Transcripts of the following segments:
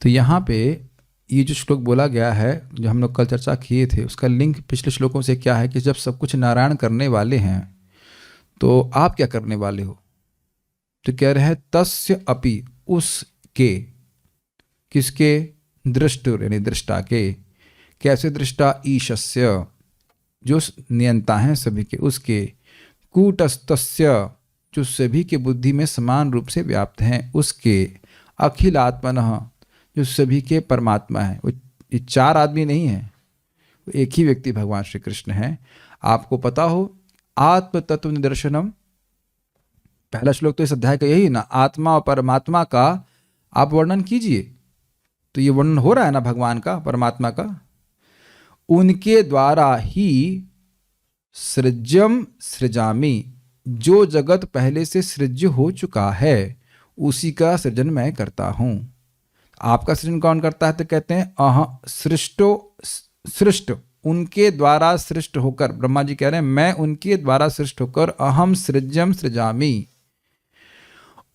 तो यहाँ पे ये जो श्लोक बोला गया है, जो हम लोग कल चर्चा किए थे, उसका लिंक पिछले श्लोकों से क्या है कि जब सब कुछ नारायण करने वाले हैं तो आप क्या करने वाले हो? तो कह रहे हैं तस्य अपि, उसके, किसके? दृष्ट यानी दृष्टा के। कैसे दृष्टा? ईशस्य, जो नियंता हैं सभी के, उसके। कूटस्थस्य, जो सभी के बुद्धि में समान रूप से व्याप्त हैं, उसके। अखिल आत्मनः, जो सभी के परमात्मा है। वो ये चार आदमी नहीं है, वो एक ही व्यक्ति भगवान श्री कृष्ण है। आपको पता हो आत्म तत्व निदर्शनम, पहला श्लोक तो इस अध्याय का यही ना, आत्मा और परमात्मा का आप वर्णन कीजिए। तो ये वर्णन हो रहा है ना भगवान का, परमात्मा का। उनके द्वारा ही सृज्यम सृजामी, जो जगत पहले से सृज्य हो चुका है उसी का सृजन मैं करता हूं। आपका सृजन कौन करता है? तो कहते हैं सृष्टो, सृष्ट, उनके द्वारा सृष्ट होकर, ब्रह्मा जी कह रहे हैं मैं उनके द्वारा सृष्ट होकर अहम सृज्यम सृजामी,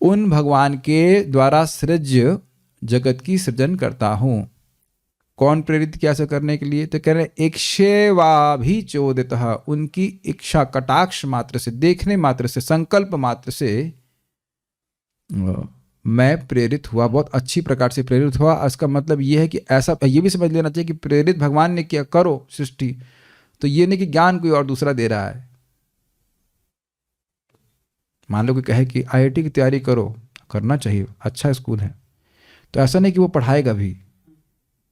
उन भगवान के द्वारा सृज्य जगत की सृजन करता हूं। कौन प्रेरित किया ऐसा करने के लिए? तो कह रहे हैं इक्षेवाभिचोदितः, उनकी इच्छा, कटाक्ष मात्र से, देखने मात्र से, संकल्प मात्र से मैं प्रेरित हुआ, बहुत अच्छी प्रकार से प्रेरित हुआ। इसका मतलब ये है कि ऐसा ये भी समझ लेना चाहिए कि प्रेरित भगवान ने किया, करो सृष्टि, तो ये नहीं कि ज्ञान कोई और दूसरा दे रहा है। मान लो कि कहे कि आईआईटी की तैयारी करो, करना चाहिए, अच्छा स्कूल है, तो ऐसा नहीं कि वो पढ़ाएगा भी,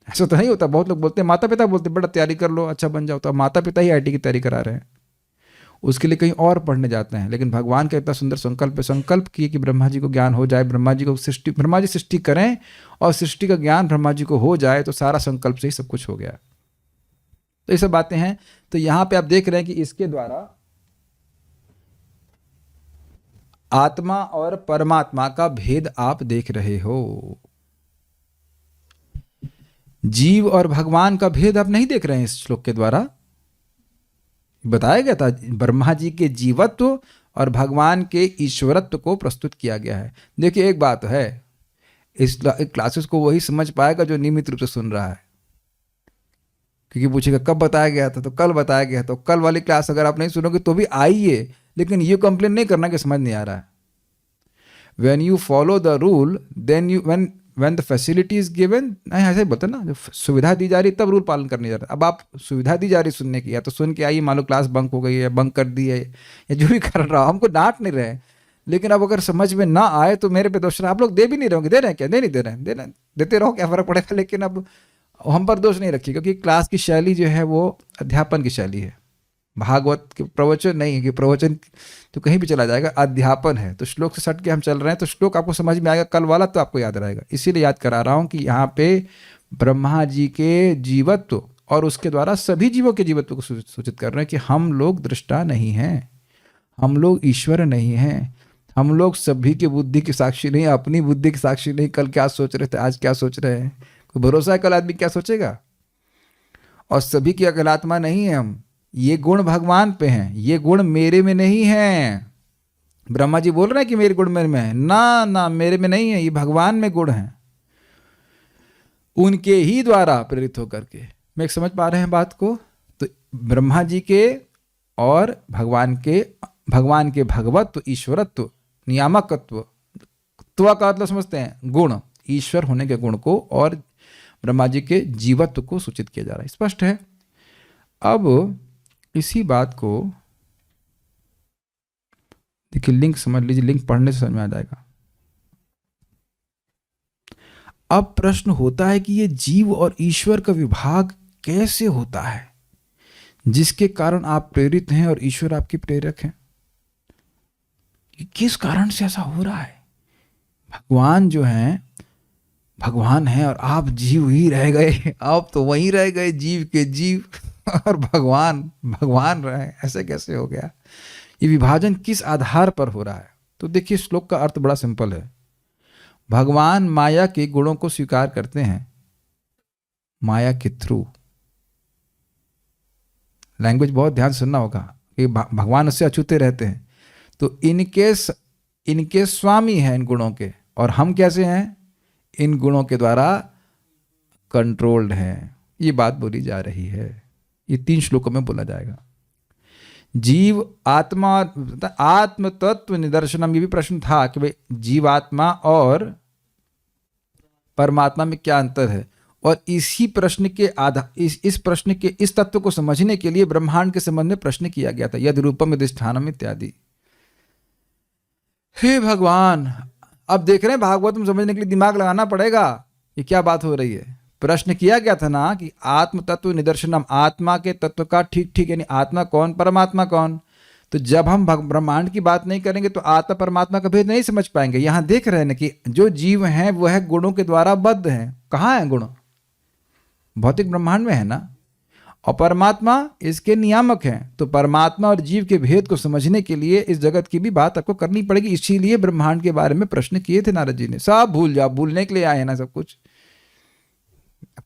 ऐसा तो नहीं होता। बहुत लोग बोलते हैं, माता पिता बोलते हैं बेटा तैयारी कर लो, अच्छा बन जाओ, तो माता पिता ही आईआईटी की तैयारी करा रहे हैं, उसके लिए कहीं और पढ़ने जाते हैं। लेकिन भगवान का इतना सुंदर संकल्प है, संकल्प किए कि ब्रह्मा जी को ज्ञान हो जाए, ब्रह्मा जी को सृष्टि, ब्रह्मा जी सृष्टि करें और सृष्टि का ज्ञान ब्रह्मा जी को हो जाए, तो सारा संकल्प से ही सब कुछ हो गया। तो ये सब बातें हैं। तो यहाँ पे आप देख रहे हैं कि इसके द्वारा आत्मा और परमात्मा का भेद आप देख रहे हो। जीव और भगवान का भेद आप नहीं देख रहे हैं। इस श्लोक के द्वारा बताया गया था ब्रह्मा जी के जीवत्व और भगवान के ईश्वरत्व को प्रस्तुत किया गया है। देखिए एक बात है, इस क्लासेस को वही समझ पाएगा जो नियमित रूप से सुन रहा है, क्योंकि पूछेगा कब बताया गया था, तो कल बताया गया। तो कल वाली क्लास अगर आप नहीं सुनोगे तो भी आइए, लेकिन ये कंप्लेन नहीं करना कि समझ नहीं आ रहा है। When you follow the rule, then you when the facility is given, नहीं ऐसे बोलते ना, जब सुविधा दी जा रही तब रूल पालन करने जा रहा है। अब आप सुविधा दी जा रही सुनने की, या तो सुन के आइए, मान लो क्लास बंक हो गई है, बंक कर दी है, या जो भी कर रहा हो, हमको डांट नहीं रहे, लेकिन अब अगर समझ में ना आए तो मेरे पे दोष रहा। आप लोग दे भी नहीं रहोगे, दे रहे हैं क्या? दे नहीं दे रहे हैं, देना देते रहो, क्या फर्क पड़ेगा। लेकिन अब हम पर दोष नहीं रखिए, क्योंकि क्लास की शैली जो है वो अध्यापन की शैली है, भागवत के प्रवचन नहीं है कि प्रवचन तो कहीं भी चला जाएगा, अध्यापन है। तो श्लोक से सट के हम चल रहे हैं, तो श्लोक आपको समझ में आएगा, कल वाला तो आपको याद रहेगा। इसीलिए याद करा रहा हूं कि यहाँ पे ब्रह्मा जी के जीवत्व और उसके द्वारा सभी जीवों के जीवत्व को सूचित कर रहे हैं कि हम लोग दृष्टा नहीं हैं, हम लोग ईश्वर नहीं हैं, हम लोग सभी की बुद्धि की साक्षी नहीं, अपनी बुद्धि की साक्षी नहीं। कल क्या सोच रहे थे, आज क्या सोच रहे हैं, कोई भरोसा है कल आदमी क्या सोचेगा। और सभी की अकल आत्मा नहीं है हम, ये गुण भगवान पे हैं, ये गुण मेरे में नहीं है। ब्रह्मा जी बोल रहे हैं कि मेरे गुण मेरे में है, ना ना, मेरे में नहीं है, ये भगवान में गुण है, उनके ही द्वारा प्रेरित होकर के। मैं समझ पा रहे हैं बात को? तो ब्रह्मा जी के और भगवान के भगवत्व, ईश्वरत्व, नियामकत्व, त्व का मतलब समझते हैं गुण, ईश्वर होने के गुण को, और ब्रह्मा जी के जीवत्व को सूचित किया जा रहा है। स्पष्ट है? अब इसी बात को देखिए, लिंक समझ लीजिए, लिंक पढ़ने से समझ में आ जाएगा। अब प्रश्न होता है कि ये जीव और ईश्वर का विभाग कैसे होता है, जिसके कारण आप प्रेरित हैं और ईश्वर आपके प्रेरक हैं। किस कारण से ऐसा हो रहा है? भगवान जो हैं, भगवान हैं और आप जीव ही रह गए, आप तो वहीं रह गए, जीव के जीव, और भगवान रहे, ऐसे कैसे हो गया? ये विभाजन किस आधार पर हो रहा है? तो देखिए, श्लोक का अर्थ बड़ा सिंपल है। भगवान माया के गुणों को स्वीकार करते हैं माया के थ्रू। लैंग्वेज बहुत ध्यान सुनना होगा कि भगवान उससे अछूते रहते हैं, तो इनके स्वामी हैं इन गुणों के, और हम कैसे हैं? इन गुणों के द्वारा कंट्रोल्ड हैं, ये बात बोली जा रही है। ये 3 श्लोकों में बोला जाएगा। जीव आत्मा आत्म तत्व निदर्शनम, ये भी प्रश्न था कि भाई जीवात्मा और परमात्मा में क्या अंतर है, और इसी प्रश्न के इस प्रश्न के इस तत्व को समझने के लिए ब्रह्मांड के संबंध में प्रश्न किया गया था, यद रूपम यदिष्ठानम इत्यादि। हे भगवान, अब देख रहे हैं भागवतम समझने के लिए दिमाग लगाना पड़ेगा, ये क्या बात हो रही है। प्रश्न किया गया था ना कि आत्म तत्व निदर्शनम, आत्मा के तत्व का ठीक ठीक, यानी आत्मा कौन परमात्मा कौन। तो जब हम ब्रह्मांड की बात नहीं करेंगे तो आत्मा परमात्मा का भेद नहीं समझ पाएंगे। यहां देख रहे हैं ना कि जो जीव हैं वो है गुणों के द्वारा बद्ध हैं। कहाँ है गुण? भौतिक ब्रह्मांड में है ना, और परमात्मा इसके नियामक हैं। तो परमात्मा और जीव के भेद को समझने के लिए इस जगत की भी बात आपको करनी पड़ेगी। इसीलिए ब्रह्मांड के बारे में प्रश्न किए थे नारद जी ने। सब भूल जाओ, भूलने के लिए आए हैं ना सब कुछ।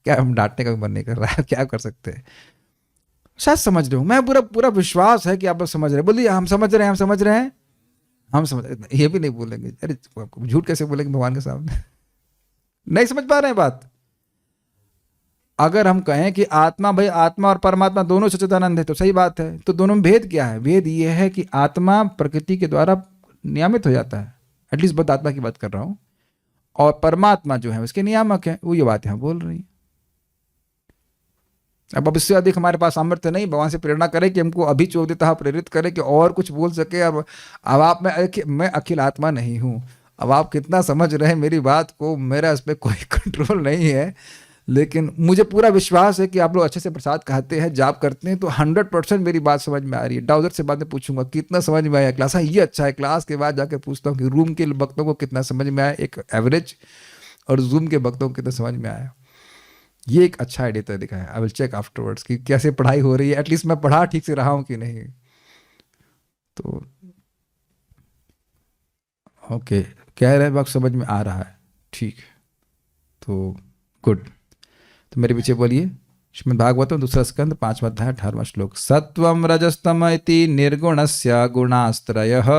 क्या हम डांटने का भी मन नहीं कर रहा है, क्या कर सकते हैं। शायद समझ रहे हो, मैं पूरा विश्वास है कि आप लोग समझ रहे हैं। बोलिए हम समझ रहे हैं, हम समझ रहे हैं, हम समझ रहे हैं। ये भी नहीं बोलेंगे, अरे झूठ कैसे बोलेंगे भगवान के सामने। नहीं समझ पा रहे हैं बात। अगर हम कहें कि आत्मा, भाई आत्मा और परमात्मा दोनों सच्चिदानंद है, तो सही बात है। तो दोनों में भेद क्या है? भेद ये है कि आत्मा प्रकृति के द्वारा नियामित हो जाता है, एटलीस्ट बद आत्मा की बात कर रहा हूं, और परमात्मा जो है उसके नियामक है। वो ये बात यहां बोल रही है। अब इससे अधिक हमारे पास सामर्थ्य नहीं। भगवान से प्रेरणा करें कि हमको अभी चोदिता प्रेरित करें कि और कुछ बोल सके। अब आप मैं अखिल आत्मा नहीं हूं। अब आप कितना समझ रहे हैं मेरी बात को, मेरा इस पर कोई कंट्रोल नहीं है। लेकिन मुझे पूरा विश्वास है कि आप लोग अच्छे से प्रसाद खाते हैं, जाप करते हैं, तो 100% मेरी बात समझ में आ रही है। डाउजर से बाद में पूछूंगा कितना समझ में आया क्लास। हाँ ये अच्छा है। क्लास के बाद जाकर पूछता हूँ कि रूम के भक्तों को कितना समझ में आया, एक एवरेज, और जूम के भक्तों को कितना समझ में आया। ये एक अच्छा आइडिया दिखा है। आई विल चेक आफ्टरवर्ड्स कि कैसे पढ़ाई हो रही है, एटलीस्ट मैं पढ़ा ठीक से रहा हूँ कि नहीं। तो ओके, कह रहे वक्त समझ में आ रहा है, ठीक, तो गुड। तो मेरे पीछे बोलिए, श्रीमद् भागवतम 2 स्कंद 5वां अध्याय 18वां श्लोक। सत्वं रजस्तम इति निर्गुणस्य गुणास्त्रयः।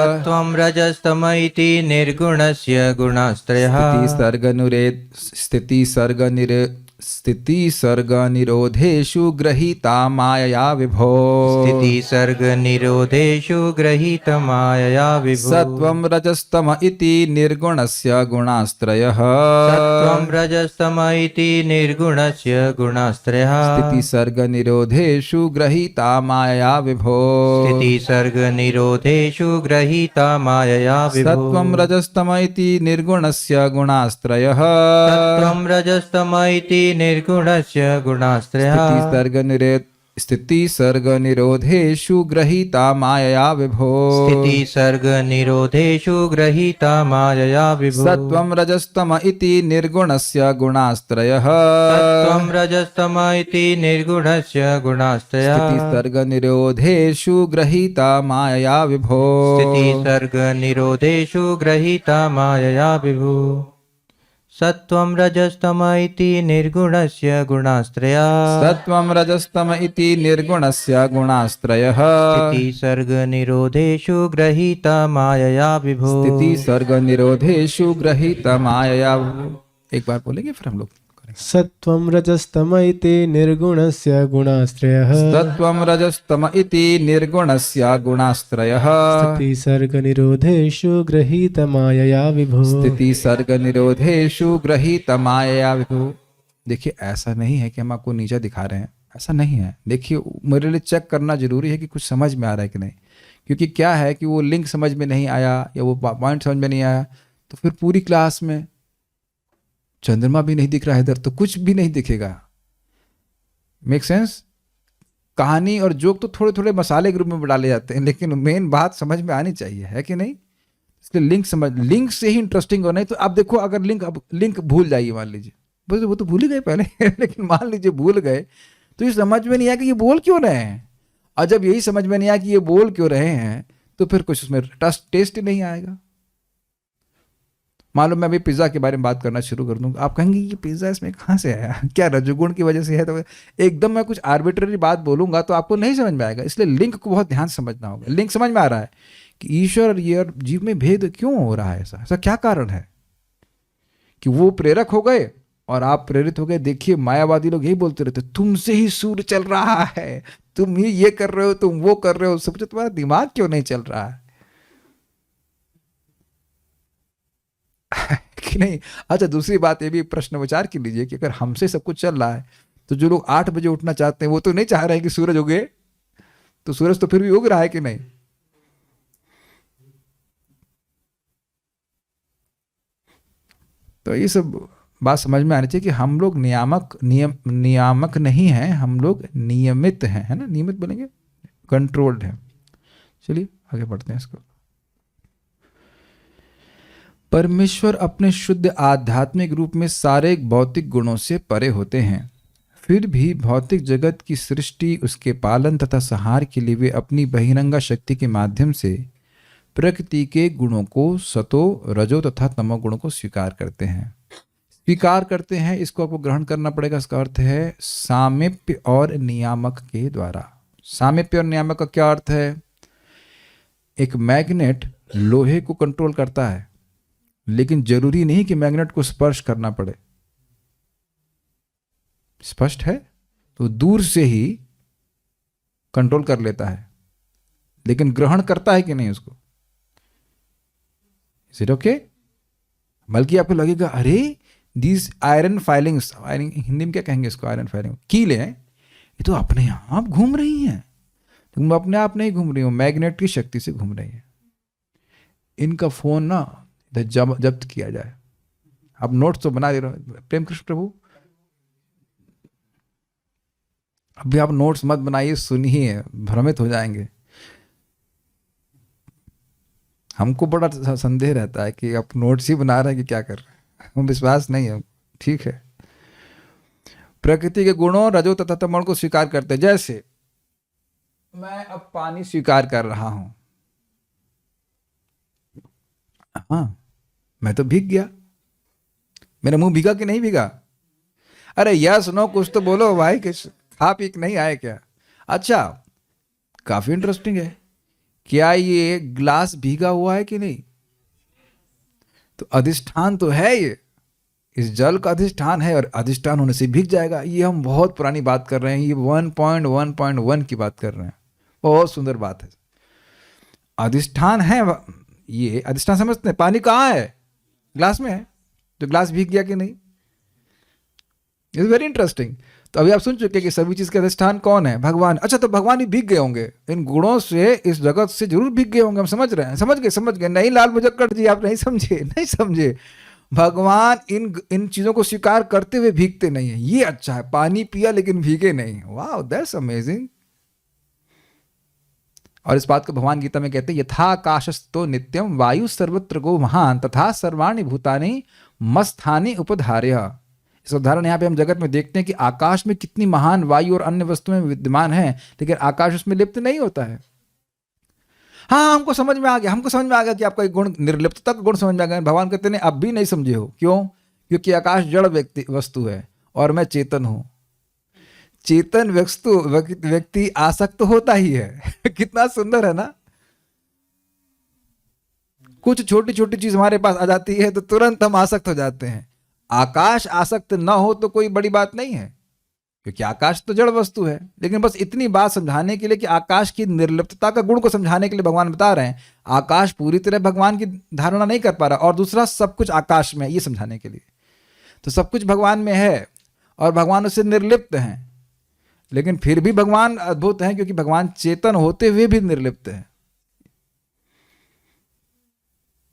सत्वं रजस्तम इति निर्गुणस्य गुणास्त्रयः। स्थिति सर्ग निरोधेषु गृहीता मायया विभो। स्थिति सर्ग निरोधेषु गृहीता मायया विभो। सत्वं रजस्तम इति निर्गुणस्य गुणास्त्रयः। सत्वं रजस्तम इति निर्गुणस्य गुणास्त्रयः। स्थिति सर्ग निरोधेषु गृहीता मायया विभो। स्थिति सर्ग निरोधेषु गृहीता मायया विभो। सत्वं रजस्तम इति निर्गुणस्य गुणास्त्रयः। सत्वं रजस्तम इति निर्गुणस्य गुणास्त्रयः। स्थिति सर्ग निरोधेषु गृहीता मायया विभो। स्थिति सर्ग निरोधेषु गृहीता मायया विभो। सत्वं रजस्तम इति निर्गुणस्य गुणास्त्रयः। सत्वं रजस्तम इति निर्गुणस्य गुणास्त्रयः। स्थिति सर्ग निरोधेषु गृहीता मायया विभो। स्थिति सर्ग निरोधेषु गृहीता मायया विभो। सत्वं रजस्तम इति निर्गुणस्य गुणास्त्रयः। सत्वं रजस्तम इति निर्गुणस्य गुणास्त्रयः। स्थिति सर्ग निरोधेषु गृहीता मायया विभो। स्थिति सर्ग निरोधेषु गृहीता मायया विभो। एक बार बोलेंगे फिर हम लोग। सत्वं रजस्तम इति निर्गुणस्य गुणास्त्रयः। सत्वं रजस्तम इति निर्गुणस्य गुणास्त्रयः। स्थिति सर्ग निरोधेषु गृहीत मायया विभो। स्थिति सर्ग निरोधेषु गृहीत मायया विभो। देखिए ऐसा नहीं है कि हम आपको नीचा दिखा रहे हैं, ऐसा नहीं है। देखिए मेरे लिए चेक करना जरूरी है कि कुछ समझ में आ रहा है कि नहीं। क्योंकि क्या है कि वो लिंक समझ में नहीं आया या वो पॉइंट समझ में नहीं आया, तो फिर पूरी क्लास में चंद्रमा भी नहीं दिख रहा है इधर, तो कुछ भी नहीं दिखेगा। Make sense? कहानी और जोक तो थोड़े थोड़े मसाले के रूप में डाले जाते हैं, लेकिन मेन बात समझ में आनी चाहिए, है कि नहीं। इसलिए लिंक से ही इंटरेस्टिंग हो। नहीं तो आप देखो, अगर लिंक भूल जाइए, मान लीजिए, बस वो तो भूल ही गए पहले लेकिन मान लीजिए भूल गए, तो ये समझ में नहीं आया कि ये बोल क्यों रहे हैं। और जब यही समझ में नहीं आया कि ये बोल क्यों रहे हैं, तो फिर कुछ उसमें टेस्ट ही नहीं आएगा। मालूम मैं अभी पिज्ज़ा के बारे में बात करना शुरू कर दूंगा, आप कहेंगे ये पिज्ज़ा इसमें कहाँ से आया, क्या रजोगुण की वजह से है। तो एकदम मैं कुछ आर्बिट्ररी बात बोलूंगा तो आपको नहीं समझ में आएगा। इसलिए लिंक को बहुत ध्यान से समझना होगा। लिंक समझ में आ रहा है कि ईश्वर और ये जीव में भेद क्यों हो रहा है, ऐसा क्या कारण है कि वो प्रेरक हो गए और आप प्रेरित हो गए। देखिए मायावादी लोग यही बोलते रहते, तुमसे ही सूर्य चल रहा है, तुम ही ये कर रहे हो, तुम वो कर रहे हो। सब तुम्हारा दिमाग क्यों नहीं चल रहा है कि नहीं। अच्छा, दूसरी बात ये भी प्रश्न विचार की लीजिए कि अगर हमसे सब कुछ चल रहा है तो जो लोग 8 बजे उठना चाहते हैं वो तो नहीं चाह रहे हैं कि सूरज उगे, तो सूरज तो फिर भी उग रहा है कि नहीं। तो ये सब बात समझ में आनी चाहिए कि हम लोग नियामक नहीं हैं, हम लोग नियमित हैं, है ना, नियमित बोलेंगे, कंट्रोल्ड है। चलिए आगे बढ़ते हैं इसको। परमेश्वर अपने शुद्ध आध्यात्मिक रूप में सारे भौतिक गुणों से परे होते हैं, फिर भी भौतिक जगत की सृष्टि, उसके पालन तथा संहार के लिए वे अपनी बहिरंगा शक्ति के माध्यम से प्रकृति के गुणों को, सतो, रजो तथा तमो गुणों को स्वीकार करते हैं। स्वीकार करते हैं, इसको आपको ग्रहण करना पड़ेगा। इसका अर्थ है सामीप्य और नियामक के द्वारा। सामीप्य और नियामक का क्या अर्थ है? एक मैग्नेट लोहे को कंट्रोल करता है, लेकिन जरूरी नहीं कि मैग्नेट को स्पर्श करना पड़े। स्पष्ट है? तो दूर से ही कंट्रोल कर लेता है, लेकिन ग्रहण करता है कि नहीं उसको? Is it okay? बल्कि आपको लगेगा अरे दीज आयरन फाइलिंग्स, हिंदी में क्या कहेंगे इसको, आयरन फाइलिंग, कीलें, ये तो अपने आप घूम रही हैं। तुम अपने आप नहीं घूम रही हो, मैग्नेट की शक्ति से घूम रही है। इनका फोन ना जब्त किया जाए। आप नोट्स तो बना दे रहे हो प्रेम कृष्ण प्रभु, अभी आप नोट्स मत बनाइए, सुनिए, भ्रमित हो जाएंगे। हमको बड़ा संदेह रहता है कि आप नोट्स ही बना रहे हैं कि क्या कर रहे हैं, हम विश्वास नहीं है। ठीक है, प्रकृति के गुणों रजो तथा तमो को स्वीकार करते हैं। जैसे मैं अब पानी स्वीकार कर रहा हूं, हाँ मैं तो भीग गया, मेरा मुंह भीगा कि नहीं भीगा? अरे यस नो कुछ तो बोलो भाई, किस खा पी के नहीं आए क्या? अच्छा, काफी इंटरेस्टिंग है, क्या ये ग्लास भीगा हुआ है कि नहीं? तो अधिष्ठान तो है, ये इस जल का अधिष्ठान है, और अधिष्ठान होने से भीग जाएगा। ये हम बहुत पुरानी बात कर रहे हैं, ये 1.1.1 की बात कर रहे हैं। बहुत सुंदर बात है, अधिष्ठान है ये, अधिष्ठान समझते हैं। पानी कहाँ है? ग्लास में है, तो ग्लास भीग गया कि नहीं? It's very interesting. तो अभी आप सुन चुके कि सभी चीज का अधिष्ठान कौन है? भगवान। अच्छा, तो भगवान ही भीग गए होंगे इन गुणों से, इस जगत से जरूर भीग गए होंगे। हम समझ रहे हैं, समझ गए। नहीं लाल मुजक्कर जी, आप नहीं समझे। भगवान इन चीजों को स्वीकार करते हुए भीगते नहीं है। ये अच्छा है, पानी पिया लेकिन भीगे नहीं। वाह, दैट्स अमेजिंग। और इस बात को भगवान गीता में कहते हैं, यथाकाशस्तो नित्यम वायु सर्वत्र गो महान तथा सर्वाणि भूतानि मस्थानि उपधार्य। इस उदाहरण यहाँ पे हम जगत में देखते हैं कि आकाश में कितनी महान वायु और अन्य वस्तुएं विद्यमान हैं, लेकिन आकाश उसमें लिप्त नहीं होता है। हाँ, हमको समझ में आ गया कि आपका एक गुण निर्लिप्तता का गुण समझ में आ गया। भगवान कहते हैं अब भी नहीं समझे हो। क्यों? क्योंकि आकाश जड़ वस्तु है और मैं चेतन हूं। चेतन व्यक्ति आसक्त होता ही है। कितना सुंदर है ना। कुछ छोटी छोटी चीज हमारे पास आ जाती है तो तुरंत हम आसक्त हो जाते हैं। आकाश आसक्त ना हो तो कोई बड़ी बात नहीं है, क्योंकि आकाश तो जड़ वस्तु है। लेकिन बस इतनी बात समझाने के लिए कि आकाश की निर्लिप्तता का गुण को समझाने के लिए भगवान बता रहे हैं, आकाश पूरी तरह भगवान की धारणा नहीं कर पा रहा, और दूसरा सब कुछ आकाश में है, ये समझाने के लिए। तो सब कुछ भगवान में है और भगवान उससे निर्लिप्त हैं, लेकिन फिर भी भगवान अद्भुत हैं, क्योंकि भगवान चेतन होते हुए भी निर्लिप्त हैं।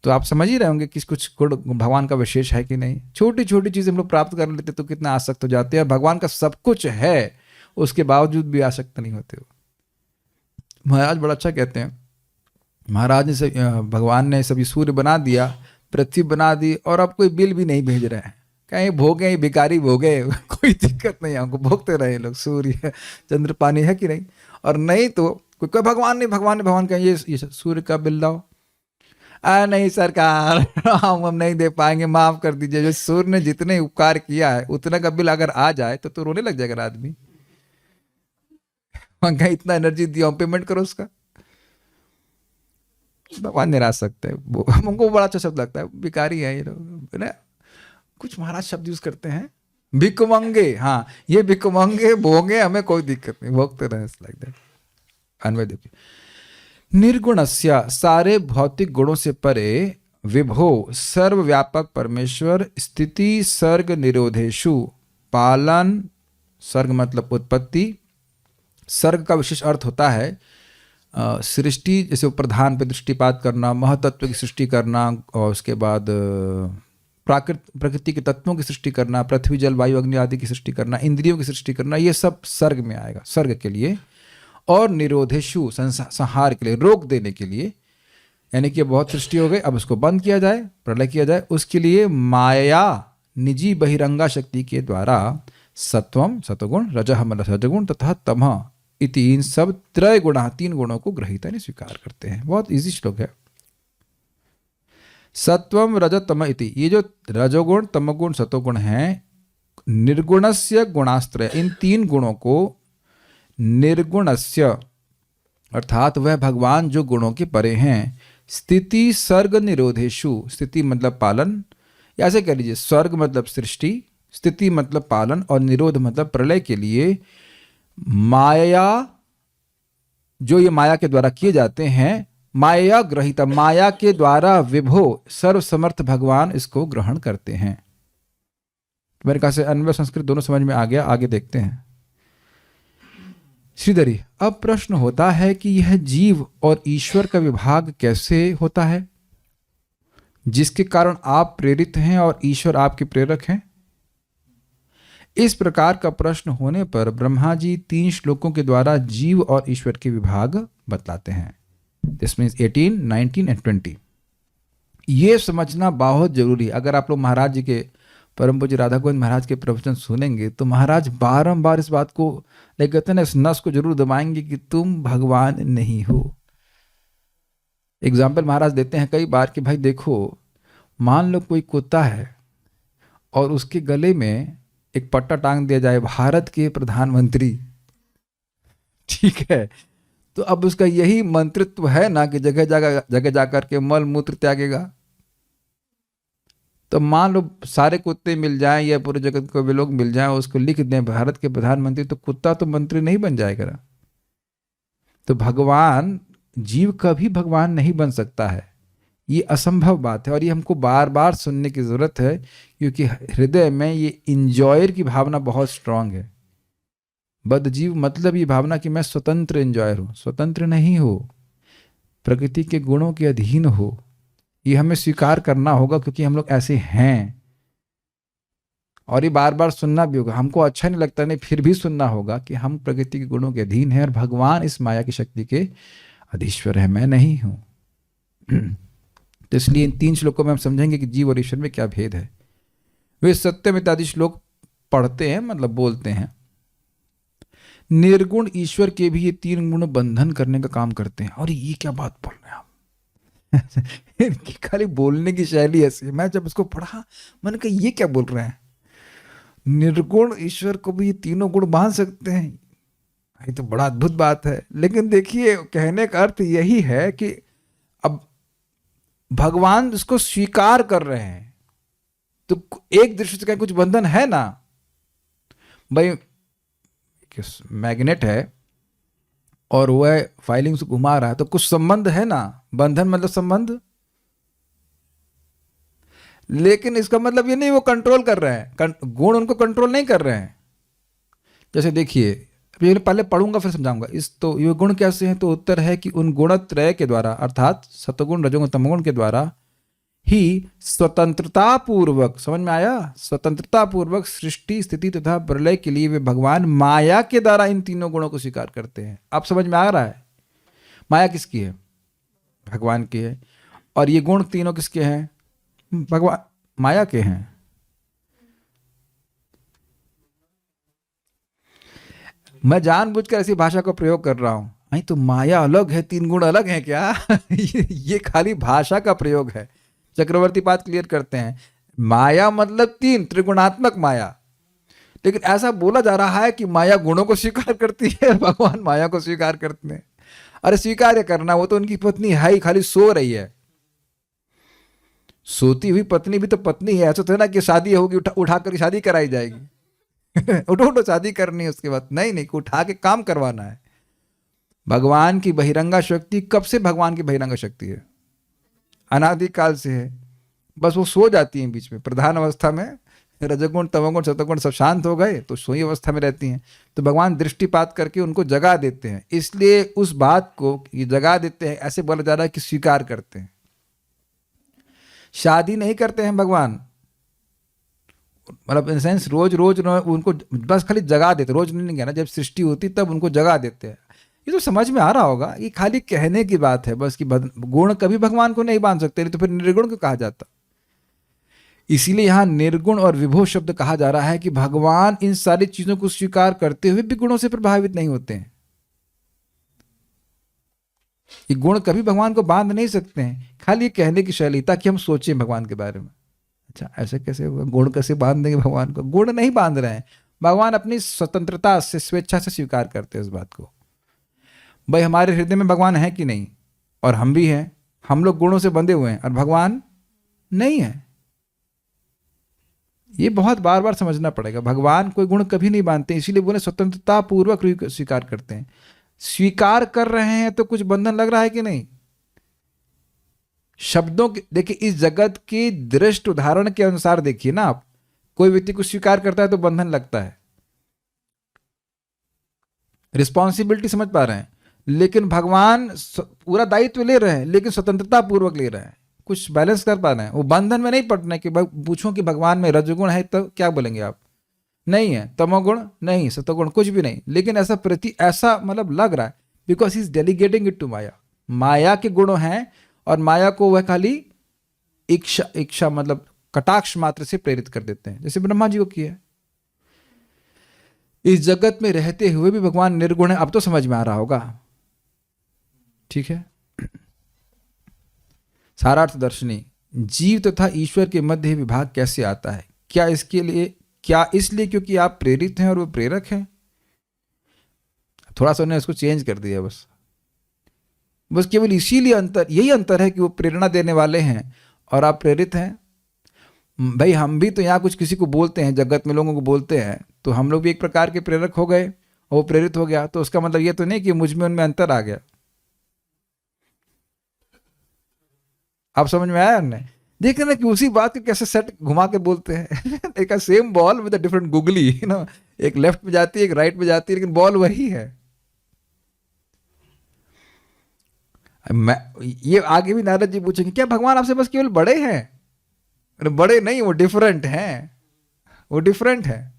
तो आप समझ ही रहे होंगे कि कुछ गुण भगवान का विशेष है कि नहीं। छोटी छोटी चीजें हम लोग प्राप्त कर लेते तो कितना आसक्त हो जाते हैं। भगवान का सब कुछ है, उसके बावजूद भी आसक्त नहीं होते हो। महाराज बड़ा अच्छा कहते हैं, महाराज ने भगवान ने सभी सूर्य बना दिया, पृथ्वी बना दी, और अब कोई बिल भी नहीं भेज रहे हैं। कहीं भोगे, भिखारी भोगे, कोई दिक्कत नहीं, हमको भोगते रहे लोग, सूर्य चंद्र पानी है कि नहीं। और नहीं तो कोई भगवान कहें ये सूर्य का बिल लाओ, नहीं सरकार, हम नहीं दे पाएंगे, माफ कर दीजिए। जो सूर्य ने जितने उपकार किया है उतना का बिल अगर आ जाए तो रोने लग जाएगा आदमी। इतना एनर्जी दिया, पेमेंट करो उसका। भगवान निराश सकते हैं। हमको बड़ा अच्छा शब्द लगता है, भिखारी है ये लोग ना। कुछ महाराज शब्द यूज करते हैं, भिकमंगे, हाँ ये भिकमंगे भोगे, हमें कोई दिक्कत नहीं, भोगते रहे, लाइक दैट। अन्वय देखिए, निर्गुणस्य, सारे भौतिक गुणों से परे, विभो, सर्वव्यापक परमेश्वर, स्थिति सर्ग निरोधेषु, पालन, सर्ग मतलब उत्पत्ति, सर्ग का विशेष अर्थ होता है सृष्टि, जैसे प्रधान पे दृष्टिपात करना, महतत्व की सृष्टि करना, और उसके बाद प्रकृति के तत्वों की सृष्टि करना, पृथ्वी जल वायु अग्नि आदि की सृष्टि करना, इंद्रियों की सृष्टि करना, ये सब सर्ग में आएगा, सर्ग के लिए। और निरोधेशु, संहार के लिए, रोक देने के लिए, यानी कि बहुत सृष्टि हो गई, अब उसको बंद किया जाए, प्रलय किया जाए, उसके लिए माया निजी बहिरंगा शक्ति के द्वारा सत्वम सतगुण, रजः मतलब रजगुण, तथा तमः इति, इन सब त्रय गुणा, 3 गुणों को ग्रहीता ने स्वीकार करते हैं। बहुत इजी श्लोक है। सत्वम रज तम इति, ये जो रजोगुण तमगुण सतोगुण हैं, निर्गुणस्य गुणास्त्रय, इन 3 गुणों को निर्गुणस्य अर्थात वह भगवान जो गुणों के परे हैं, स्थिति सर्ग निरोधेशु, स्थिति मतलब पालन, या ऐसे कह लीजिए, स्वर्ग मतलब सृष्टि, स्थिति मतलब पालन, और निरोध मतलब प्रलय के लिए माया, जो ये माया के द्वारा किए जाते हैं, माया ग्रहिता, माया के द्वारा विभो सर्वसमर्थ भगवान इसको ग्रहण करते हैं। मेरे ख्याल से अन्वय संस्कृत दोनों समझ में आ गया, आगे देखते हैं। श्रीधरी, अब प्रश्न होता है कि यह जीव और ईश्वर का विभाग कैसे होता है, जिसके कारण आप प्रेरित हैं और ईश्वर आपके प्रेरक हैं? इस प्रकार का प्रश्न होने पर ब्रह्मा जी 3 श्लोकों के द्वारा जीव और ईश्वर के विभाग बतलाते हैं। This means 18, 19 and 20। ये समझना बहुत जरूरी है। अगर आप लोग महाराज जी के, परम पूज्य राधा गोविंद महाराज के प्रवचन सुनेंगे तो महाराज बारंबार इस बात को लेकर कहते हैं, इस नस को जरूर दबाएंगे कि तुम भगवान नहीं हो। एग्जाम्पल महाराज देते हैं कई बार कि भाई देखो, मान लो कोई कुत्ता है और उसके गले में एक पट्टा टांग दिया जाए, भारत के प्रधानमंत्री, ठीक है, तो अब उसका यही मंत्रित्व है ना कि जगह जाकर के मल मूत्र त्यागेगा। तो मान लो सारे कुत्ते मिल जाएं या पूरे जगत को भी लोग मिल जाएं, उसको लिख दें भारत के प्रधानमंत्री, तो कुत्ता तो मंत्री नहीं बन जाएगा ना। तो भगवान, जीव कभी भगवान नहीं बन सकता है, ये असंभव बात है। और ये हमको बार बार सुनने की जरूरत है, क्योंकि हृदय में ये इंजॉयर की भावना बहुत स्ट्रांग है। बद्ध जीव मतलब ये भावना कि मैं स्वतंत्र इंजॉयर हूं। स्वतंत्र नहीं हो, प्रकृति के गुणों के अधीन हो। ये हमें स्वीकार करना होगा, क्योंकि हम लोग ऐसे हैं। और ये बार बार सुनना भी होगा, हमको अच्छा नहीं लगता नहीं, फिर भी सुनना होगा कि हम प्रकृति के गुणों के अधीन हैं और भगवान इस माया की शक्ति के अधीश्वर है, मैं नहीं हूं। तो इसलिए इन 3 श्लोकों में हम समझेंगे कि जीव और ईश्वर में क्या भेद है। वे सत्यम इत्यादि श्लोक पढ़ते हैं, मतलब बोलते हैं। निर्गुण ईश्वर के भी ये 3 गुण बंधन करने का काम करते हैं। और ये क्या बात बोल रहे हैं आप? इनकी खाली बोलने की शैली ऐसी है। मैं जब इसको पढ़ा, मैंने कहा ये क्या बोल रहे हैं, निर्गुण ईश्वर को भी ये 3 गुण बांध सकते हैं, ये तो बड़ा अद्भुत बात है। लेकिन देखिए, कहने का अर्थ यही है कि अब भगवान इसको स्वीकार कर रहे हैं, तो एक दृष्टि से कुछ बंधन है ना। भाई मैग्नेट है और वह फाइलिंग से घुमा रहा है, तो कुछ संबंध है ना। बंधन मतलब संबंध, लेकिन इसका मतलब ये नहीं वो कंट्रोल कर रहे हैं, गुण उनको कंट्रोल नहीं कर रहे हैं। जैसे देखिए, ये पहले पढ़ूंगा फिर समझाऊंगा। तो ये गुण कैसे हैं? तो उत्तर है कि उन गुणत्रय के द्वारा, अर्थात सतगुण रजोगुण तमगुण के द्वारा ही स्वतंत्रता पूर्वक, समझ में आया, स्वतंत्रता पूर्वक सृष्टि स्थिति तथा प्रलय के लिए वे भगवान माया के द्वारा इन 3 गुणों को स्वीकार करते हैं। आप समझ में आ रहा है? माया किसकी है? भगवान की है। और ये गुण 3 किसके हैं? भगवान, माया के हैं। मैं जानबूझकर ऐसी भाषा का प्रयोग कर रहा हूं। नहीं तो माया अलग है, 3 गुण अलग हैं क्या? ये खाली भाषा का प्रयोग है। चक्रवर्ती बात क्लियर करते हैं, माया मतलब 3, त्रिगुणात्मक माया। लेकिन ऐसा बोला जा रहा है कि माया गुणों को स्वीकार करती है, भगवान माया को स्वीकार करते हैं। अरे स्वीकार करना, वो तो उनकी पत्नी है ही, खाली सो रही है। सोती हुई पत्नी भी तो पत्नी है। ऐसा तो है ना कि शादी होगी, उठाकर शादी कराई जाएगी। उठो उठो शादी करनी है, उसके बाद नहीं नहीं, उठा के काम करवाना है। भगवान की बहिरंगा शक्ति कब से भगवान की बहिरंगा शक्ति है? अनादिकाल से है। बस वो सो जाती हैं बीच में, प्रधान अवस्था में रजोगुण तमोगुण सतोगुण सब शांत हो गए तो सोई अवस्था में रहती हैं। तो भगवान दृष्टिपात करके उनको जगा देते हैं। इसलिए उस बात को ये जगा देते हैं ऐसे बोला जा रहा है कि स्वीकार करते हैं। शादी नहीं करते हैं भगवान, मतलब इन सेंस रोज रोज उनको बस खाली जगा देते, रोज नहीं कहना, जब सृष्टि होती तब उनको जगा देते हैं। ये तो समझ में आ रहा होगा, ये खाली कहने की बात है बस कि गुण कभी भगवान को नहीं बांध सकते, नहीं तो फिर निर्गुण क्यों कहा जाता। इसीलिए यहां निर्गुण और विभो शब्द कहा जा रहा है कि भगवान इन सारी चीजों को स्वीकार करते हुए भी गुणों से प्रभावित नहीं होते हैं। ये गुण कभी भगवान को बांध नहीं सकते हैं, खाली कहने की शैली ताकि हम सोचें भगवान के बारे में। अच्छा ऐसे कैसे होगा, गुण कैसे बांध देंगे भगवान को? गुण नहीं बांध रहे हैं, भगवान अपनी स्वतंत्रता से स्वेच्छा से स्वीकार करते हैं इस बात को। भाई हमारे हृदय में भगवान है कि नहीं, और हम भी हैं, हम लोग गुणों से बंधे हुए हैं और भगवान नहीं है। ये बहुत बार बार समझना पड़ेगा। भगवान कोई गुण कभी नहीं बांधते, इसीलिए वो स्वतंत्रता पूर्वक स्वीकार करते हैं। स्वीकार कर रहे हैं तो कुछ बंधन लग रहा है कि नहीं? शब्दों के देखिए, इस जगत के दृष्ट उदाहरण के अनुसार देखिए ना आप, कोई व्यक्ति को स्वीकार करता है तो बंधन लगता है, रिस्पॉन्सिबिलिटी समझ पा रहे हैं। लेकिन भगवान पूरा दायित्व ले रहे हैं लेकिन स्वतंत्रता पूर्वक ले रहे हैं, कुछ बैलेंस कर पा रहे हैं। वो बंधन में नहीं पड़ने कि पूछो कि भगवान में रजोगुण है तो क्या बोलेंगे आप? नहीं है। तमोगुण नहीं, सतोगुण कुछ भी नहीं, लेकिन ऐसा मतलब लग रहा है because he is delegating it to Maya. माया के गुण हैं और माया को वह खाली इच्छा मतलब कटाक्ष मात्र से प्रेरित कर देते हैं, जैसे ब्रह्मा जी को किया। इस जगत में रहते हुए भी भगवान निर्गुण है। अब तो समझ में आ रहा होगा, ठीक है। सारार्थ दर्शनी, जीव तथा ईश्वर के मध्य विभाग कैसे आता है? क्या इसलिए क्योंकि आप प्रेरित हैं और वो प्रेरक हैं? थोड़ा सा उन्होंने इसको चेंज कर दिया, बस केवल इसीलिए अंतर, यही अंतर है कि वो प्रेरणा देने वाले हैं और आप प्रेरित हैं। भाई हम भी तो यहाँ कुछ किसी को बोलते हैं, जगत में लोगों को बोलते हैं, तो हम लोग भी एक प्रकार के प्रेरक हो गए और वो प्रेरित हो गया, तो उसका मतलब ये तो नहीं कि मुझ में उनमें अंतर आ गया। आप समझ में आया? हमने देखा ना कि उसी बात को कैसे सेट घुमा के बोलते हैं। एक same ball with a different googly, एक लेफ्ट में जाती है एक राइट में जाती है, लेकिन बॉल वही है। ये आगे भी नारद जी पूछेंगे क्या भगवान आपसे बस केवल बड़े हैं? अरे बड़े नहीं, वो डिफरेंट हैं, वो डिफरेंट है।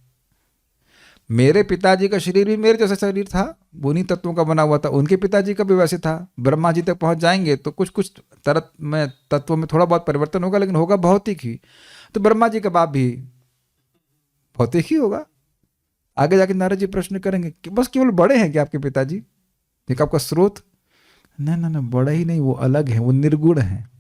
मेरे पिताजी का शरीर भी मेरे जैसा शरीर था, उन्हीं तत्वों का बना हुआ था, उनके पिताजी का भी वैसे था। ब्रह्मा जी तक पहुंच जाएंगे तो कुछ कुछ तत्वों में थोड़ा बहुत परिवर्तन होगा, लेकिन होगा भौतिक ही। तो ब्रह्मा जी का बाप भी भौतिक ही होगा। आगे जाके नारद जी प्रश्न करेंगे कि बस केवल बड़े हैं क्या आपके पिताजी? एक आपका स्रोत? ना ना ना, बड़ा ही नहीं, वो अलग है, वो निर्गुण है।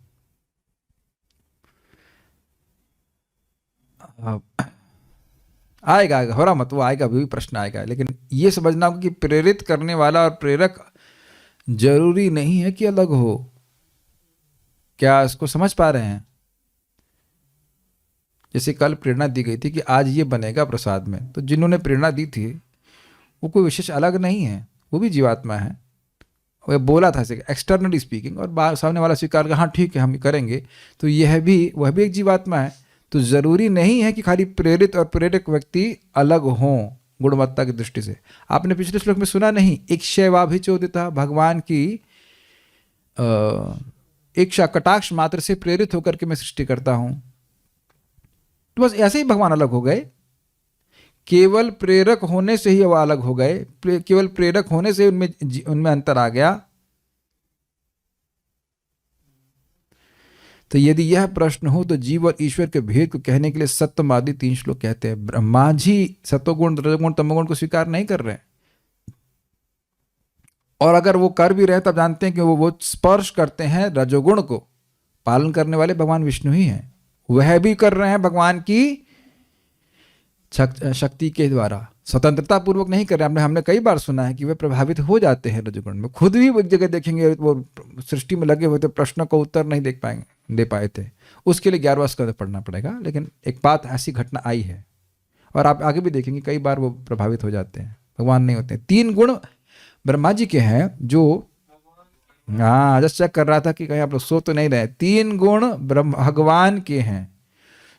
आएगा हो रहा मत, वो आएगा, भी प्रश्न आएगा। लेकिन ये समझना होगा कि प्रेरित करने वाला और प्रेरक जरूरी नहीं है कि अलग हो। क्या इसको समझ पा रहे हैं? जैसे कल प्रेरणा दी गई थी कि आज ये बनेगा प्रसाद में, तो जिन्होंने प्रेरणा दी थी वो कोई विशेष अलग नहीं है, वो भी जीवात्मा है। वह बोला था एक्सटर्नली स्पीकिंग, और सामने वाला स्वीकार कर हाँ ठीक है हम करेंगे, तो वह भी एक जीवात्मा है। तो जरूरी नहीं है कि खाली प्रेरित और प्रेरक व्यक्ति अलग हों गुणवत्ता की दृष्टि से। आपने पिछले श्लोक में सुना नहीं, इक्षेवाभिचोदिता, भगवान की इच्छा कटाक्ष मात्र से प्रेरित होकर के मैं सृष्टि करता हूं। तो बस ऐसे ही भगवान अलग हो गए, केवल प्रेरक होने से ही वह अलग हो गए, केवल प्रेरक होने से उनमें अंतर आ गया। तो यदि यह प्रश्न हो तो जीव और ईश्वर के भेद को कहने के लिए सप्तम आदि 3 श्लोक कहते हैं। ब्रह्मा जी सतोगुण रजोगुण तमोगुण को स्वीकार नहीं कर रहे हैं, और अगर वो कर भी रहे तब जानते हैं कि वो स्पर्श करते हैं रजोगुण को। पालन करने वाले भगवान विष्णु ही हैं, वह भी कर रहे हैं भगवान की शक्ति के द्वारा, स्वतंत्रता पूर्वक नहीं कर रहे। हमने कई बार सुना है कि वे प्रभावित हो जाते हैं रजोगुण में। खुद भी एक जगह देखेंगे वो सृष्टि में लगे हुए थे, प्रश्नों का उत्तर नहीं दे पाए थे, उसके लिए 11वां स्कंद पढ़ना पड़ेगा। लेकिन एक बात ऐसी घटना आई है, और आप आगे भी देखेंगे कई बार वो प्रभावित हो जाते हैं, भगवान नहीं होते हैं। 3 गुण ब्रह्मा जी के हैं जो, हाँ जस्ट चेक कर रहा था कि कहीं आप लोग सो तो नहीं रहे। 3 गुण भगवान के हैं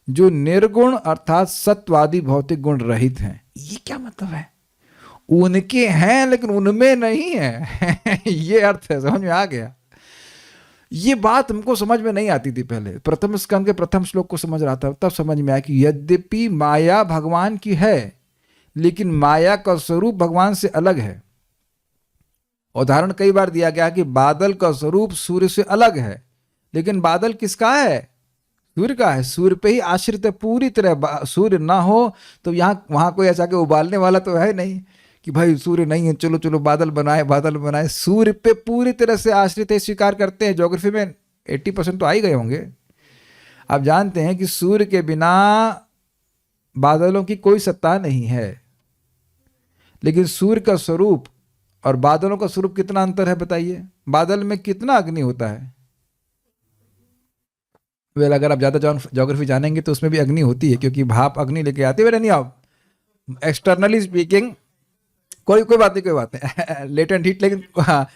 जो निर्गुण अर्थात सत्वादि भौतिक गुण रहित हैं। ये क्या मतलब है? उनके हैं लेकिन उनमें नहीं है ये अर्थ है, समझ में आ गया? ये बात हमको समझ में नहीं आती थी पहले, प्रथम स्कंद के प्रथम श्लोक को समझ रहा था, तब समझ में आया कि यद्यपि माया भगवान की है लेकिन माया का स्वरूप भगवान से अलग है। उदाहरण कई बार दिया गया कि बादल का स्वरूप सूर्य से अलग है, लेकिन बादल किसका है? सूर्य का है। सूर्य पे ही आश्रित है पूरी तरह। सूर्य ना हो तो यहाँ वहां कोई ऐसा के उबालने वाला तो है नहीं कि भाई सूर्य नहीं है, चलो चलो बादल बनाए बादल बनाए। सूर्य पे पूरी तरह से आश्रित है, स्वीकार करते हैं। ज्योग्राफी में 80% तो आ ही गए होंगे। आप जानते हैं कि सूर्य के बिना बादलों की कोई सत्ता नहीं है, लेकिन सूर्य का स्वरूप और बादलों का स्वरूप कितना अंतर है बताइए? बादल में कितना अग्नि होता है? वेल अगर आप ज़्यादा ज्योग्राफी जानेंगे तो उसमें भी अग्नि होती है, क्योंकि भाप अग्नि लेके आती है। नहीं आप एक्सटर्नली स्पीकिंग कोई बात नहीं लेटेंट हीट। लेकिन हाँ,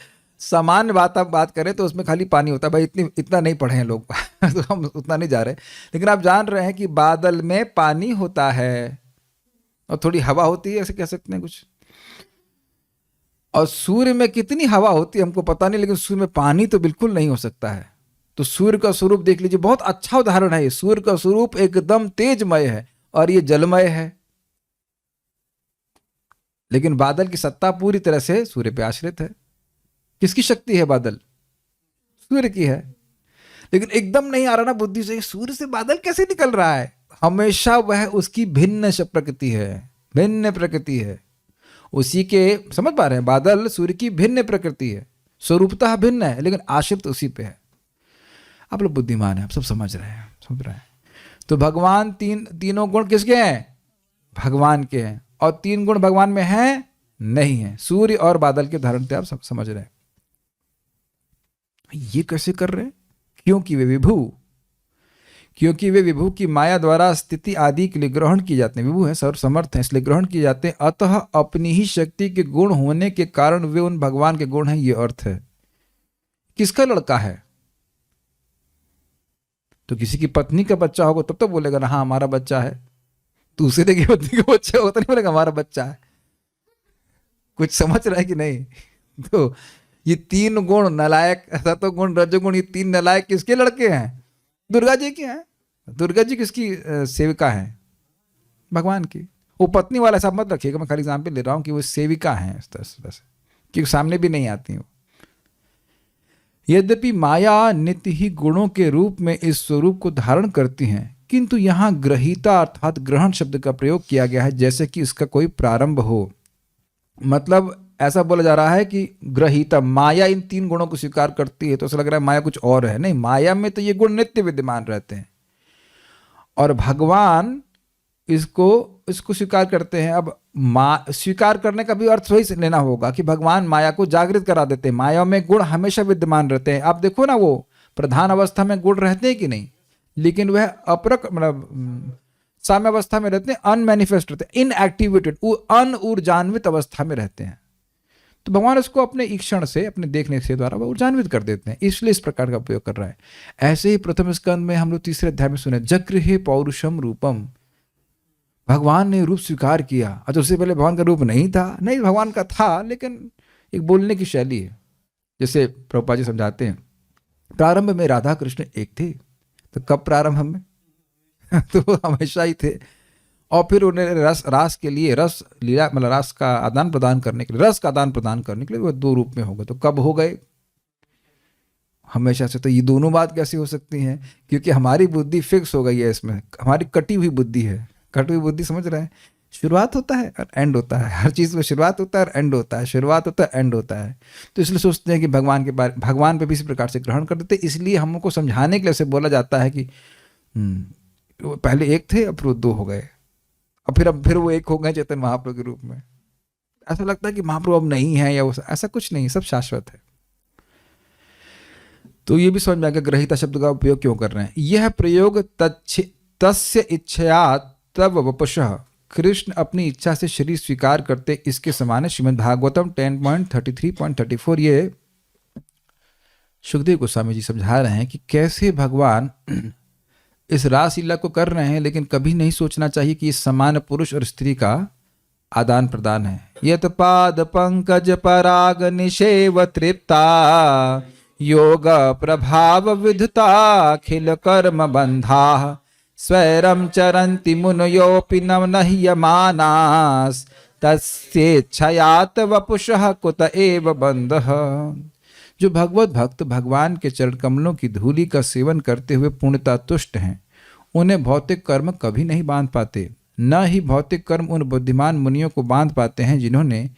सामान्य बात आप बात करें तो उसमें खाली पानी होता है। भाई इतना नहीं पढ़े हैं लोग तो हम उतना नहीं जा रहे, लेकिन आप जान रहे हैं कि बादल में पानी होता है और थोड़ी हवा होती है, ऐसे कह सकते हैं कुछ। और सूर्य में कितनी हवा होती है हमको पता नहीं, लेकिन सूर्य में पानी तो बिल्कुल नहीं हो सकता है। तो सूर्य का स्वरूप देख लीजिए, बहुत अच्छा उदाहरण है ये। सूर्य का स्वरूप एकदम तेजमय है और ये जलमय है, लेकिन बादल की सत्ता पूरी तरह से सूर्य पे आश्रित है। किसकी शक्ति है बादल? सूर्य की है। लेकिन एकदम नहीं आ रहा ना बुद्धि से, सूर्य से बादल कैसे निकल रहा है? हमेशा वह उसकी भिन्न प्रकृति है, भिन्न प्रकृति है उसी के। समझ पा रहे हैं? बादल सूर्य की भिन्न प्रकृति है, स्वरूपतः भिन्न है, लेकिन आश्रित उसी पे है। आप लोग बुद्धिमान हैं, आप सब समझ रहे हैं, समझ रहे हैं। तो भगवान तीनों गुण किसके हैं? भगवान के हैं। और 3 गुण भगवान में हैं नहीं है। सूर्य और बादल के उदाहरण से आप सब समझ रहे हैं। ये कैसे कर रहे हैं? क्योंकि वे विभु की माया द्वारा स्थिति आदि के लिए ग्रहण किए जाते हैं। विभु है, सर्वसमर्थ है, इसलिए ग्रहण किए जाते हैं। अतः अपनी ही शक्ति के गुण होने के कारण वे उन भगवान के गुण हैं, ये अर्थ है। किसका लड़का है? तो किसी की पत्नी का बच्चा होगा तब तो बोलेगा ना हाँ हमारा बच्चा है। दूसरे की पत्नी का बच्चा होता नहीं बोलेगा हमारा बच्चा है। कुछ समझ रहा है कि नहीं? तो ये 3 गुण, नलायक, सतोगुण, रजोगुण, ये 3 नलायक किसके लड़के हैं? दुर्गा जी के हैं। दुर्गा जी किसकी सेविका है? भगवान की। वो पत्नी वाला सब मत रखिएगा, मैं खाली एग्जाम्पल ले रहा हूँ कि वो सेविका हैं इस तरह से, क्योंकि सामने भी नहीं आती वो। यद्यपि माया नित्य ही गुणों के रूप में इस स्वरूप को धारण करती हैं, किंतु यहाँ ग्रहीता अर्थात ग्रहण शब्द का प्रयोग किया गया है जैसे कि इसका कोई प्रारंभ हो। मतलब ऐसा बोला जा रहा है कि ग्रहीता, माया इन 3 गुणों को स्वीकार करती है, तो ऐसा लग रहा है माया कुछ और है। नहीं, माया में तो ये गुण नित्य विद्यमान रहते हैं और भगवान इसको स्वीकार करते हैं। अब स्वीकार करने का भी अर्थ वही लेना होगा कि भगवान माया को जागृत करा देते हैं। माया में गुण हमेशा विद्यमान रहते हैं। आप देखो ना, वो प्रधान अवस्था में गुण रहते हैं कि नहीं, लेकिन वह मतलब साम्य अवस्था में रहते हैं, अनमैनिफेस्ट रहते हैं, इनएक्टिवेटेड, अनऊर्जान्वित अवस्था में रहते हैं। तो भगवान उसको अपने ईक्षण से, अपने देखने से द्वारा वो ऊर्जान्वित कर देते हैं, इसलिए इस प्रकार का प्रयोग कर रहा है। ऐसे ही प्रथम स्कंद में हम लोग 3 अध्याय में सुने, जगृहे पौरुषम रूपम, भगवान ने रूप स्वीकार किया। अच्छा, उससे पहले भगवान का रूप नहीं था? नहीं, भगवान का था, लेकिन एक बोलने की शैली है। जैसे प्रभुपाद जी समझाते हैं, प्रारंभ में राधा कृष्ण एक थे। तो कब प्रारंभ में? तो वो हमेशा ही थे। और फिर उन्हें रास के लिए, रस लीला मतलब रास का आदान प्रदान करने के लिए, रस का आदान प्रदान करने के लिए वो 2 रूप में हो गए। तो कब हो गए? हमेशा से। तो ये दोनों बात कैसे हो सकती हैं? क्योंकि हमारी बुद्धि फिक्स हो गई है इसमें, हमारी कटी हुई बुद्धि है। कटी हुई बुद्धि, समझ रहे हैं? शुरुआत होता है और एंड होता है, हर चीज़ में शुरुआत होता है और एंड होता है, शुरुआत होता है एंड होता है। तो इसलिए सोचते हैं कि भगवान पे भी इसी प्रकार से ग्रहण कर देते। इसलिए हमको समझाने के लिए ऐसे बोला जाता है कि पहले एक थे, अब फिर 2 हो गए, अब फिर वो एक हो गए चैतन्य महाप्रभु के रूप में। ऐसा लगता है कि महाप्रभु अब नहीं है या वो, ऐसा कुछ नहीं, सब शाश्वत है। तो ये भी समझ में आ गया ग्रहीता शब्द का उपयोग क्यों कर रहे हैं। यह प्रयोग तस्य इच्छया तव वपुषः कृष्ण अपनी इच्छा से शरीर स्वीकार करते, इसके समान है। श्रीमद् भागवतम 10.33.34 ये सुखदेव गोस्वामी जी समझा रहे हैं कि कैसे भगवान इस रासलीला को कर रहे हैं, लेकिन कभी नहीं सोचना चाहिए कि इस समान पुरुष और स्त्री का आदान प्रदान है। यत पाद पंकज पराग निषेव तृप्ता योग प्रभाव विधता खिल कर्म बंधा स्वैरम चरन्ति मुनयोपि न ह्यमानास् तस्येच्छयात वपुषः कुत एव बंधः। जो भगवत भक्त भगवान के चरण कमलों की धूलि का सेवन करते हुए पूर्णता तुष्ट हैं, उन्हें भौतिक कर्म कभी नहीं बांध पाते। न ही भौतिक कर्म उन बुद्धिमान मुनियों को बांध पाते हैं जिन्होंने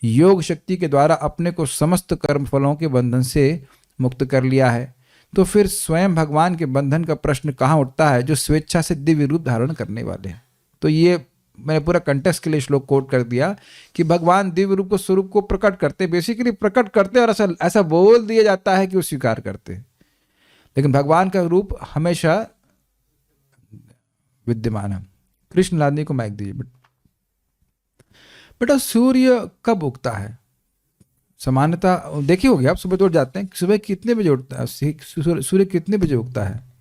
योग शक्ति के द्वारा अपने को समस्त कर्म फलों के बंधन से मुक्त कर लिया है। तो फिर स्वयं भगवान के बंधन का प्रश्न कहाँ उठता है, जो स्वेच्छा से दिव्य रूप धारण करने वाले हैं। तो ये मैंने पूरा कंटेक्स्ट के लिए श्लोक कोट कर दिया कि भगवान दिव्य रूप को स्वरूप को प्रकट करते, बेसिकली प्रकट करते, और ऐसा बोल दिया जाता है कि वो स्वीकार करते, लेकिन भगवान का रूप हमेशा विद्यमान है। कृष्ण लादनी को माइक दीजिए। बेटा सूर्य कब उगता है? सामान्यता देखी होगी आप, सुबह तो उठ जाते हैं, सुबह कितने बजे उठता है सूर्य? कितने बजे उगता है?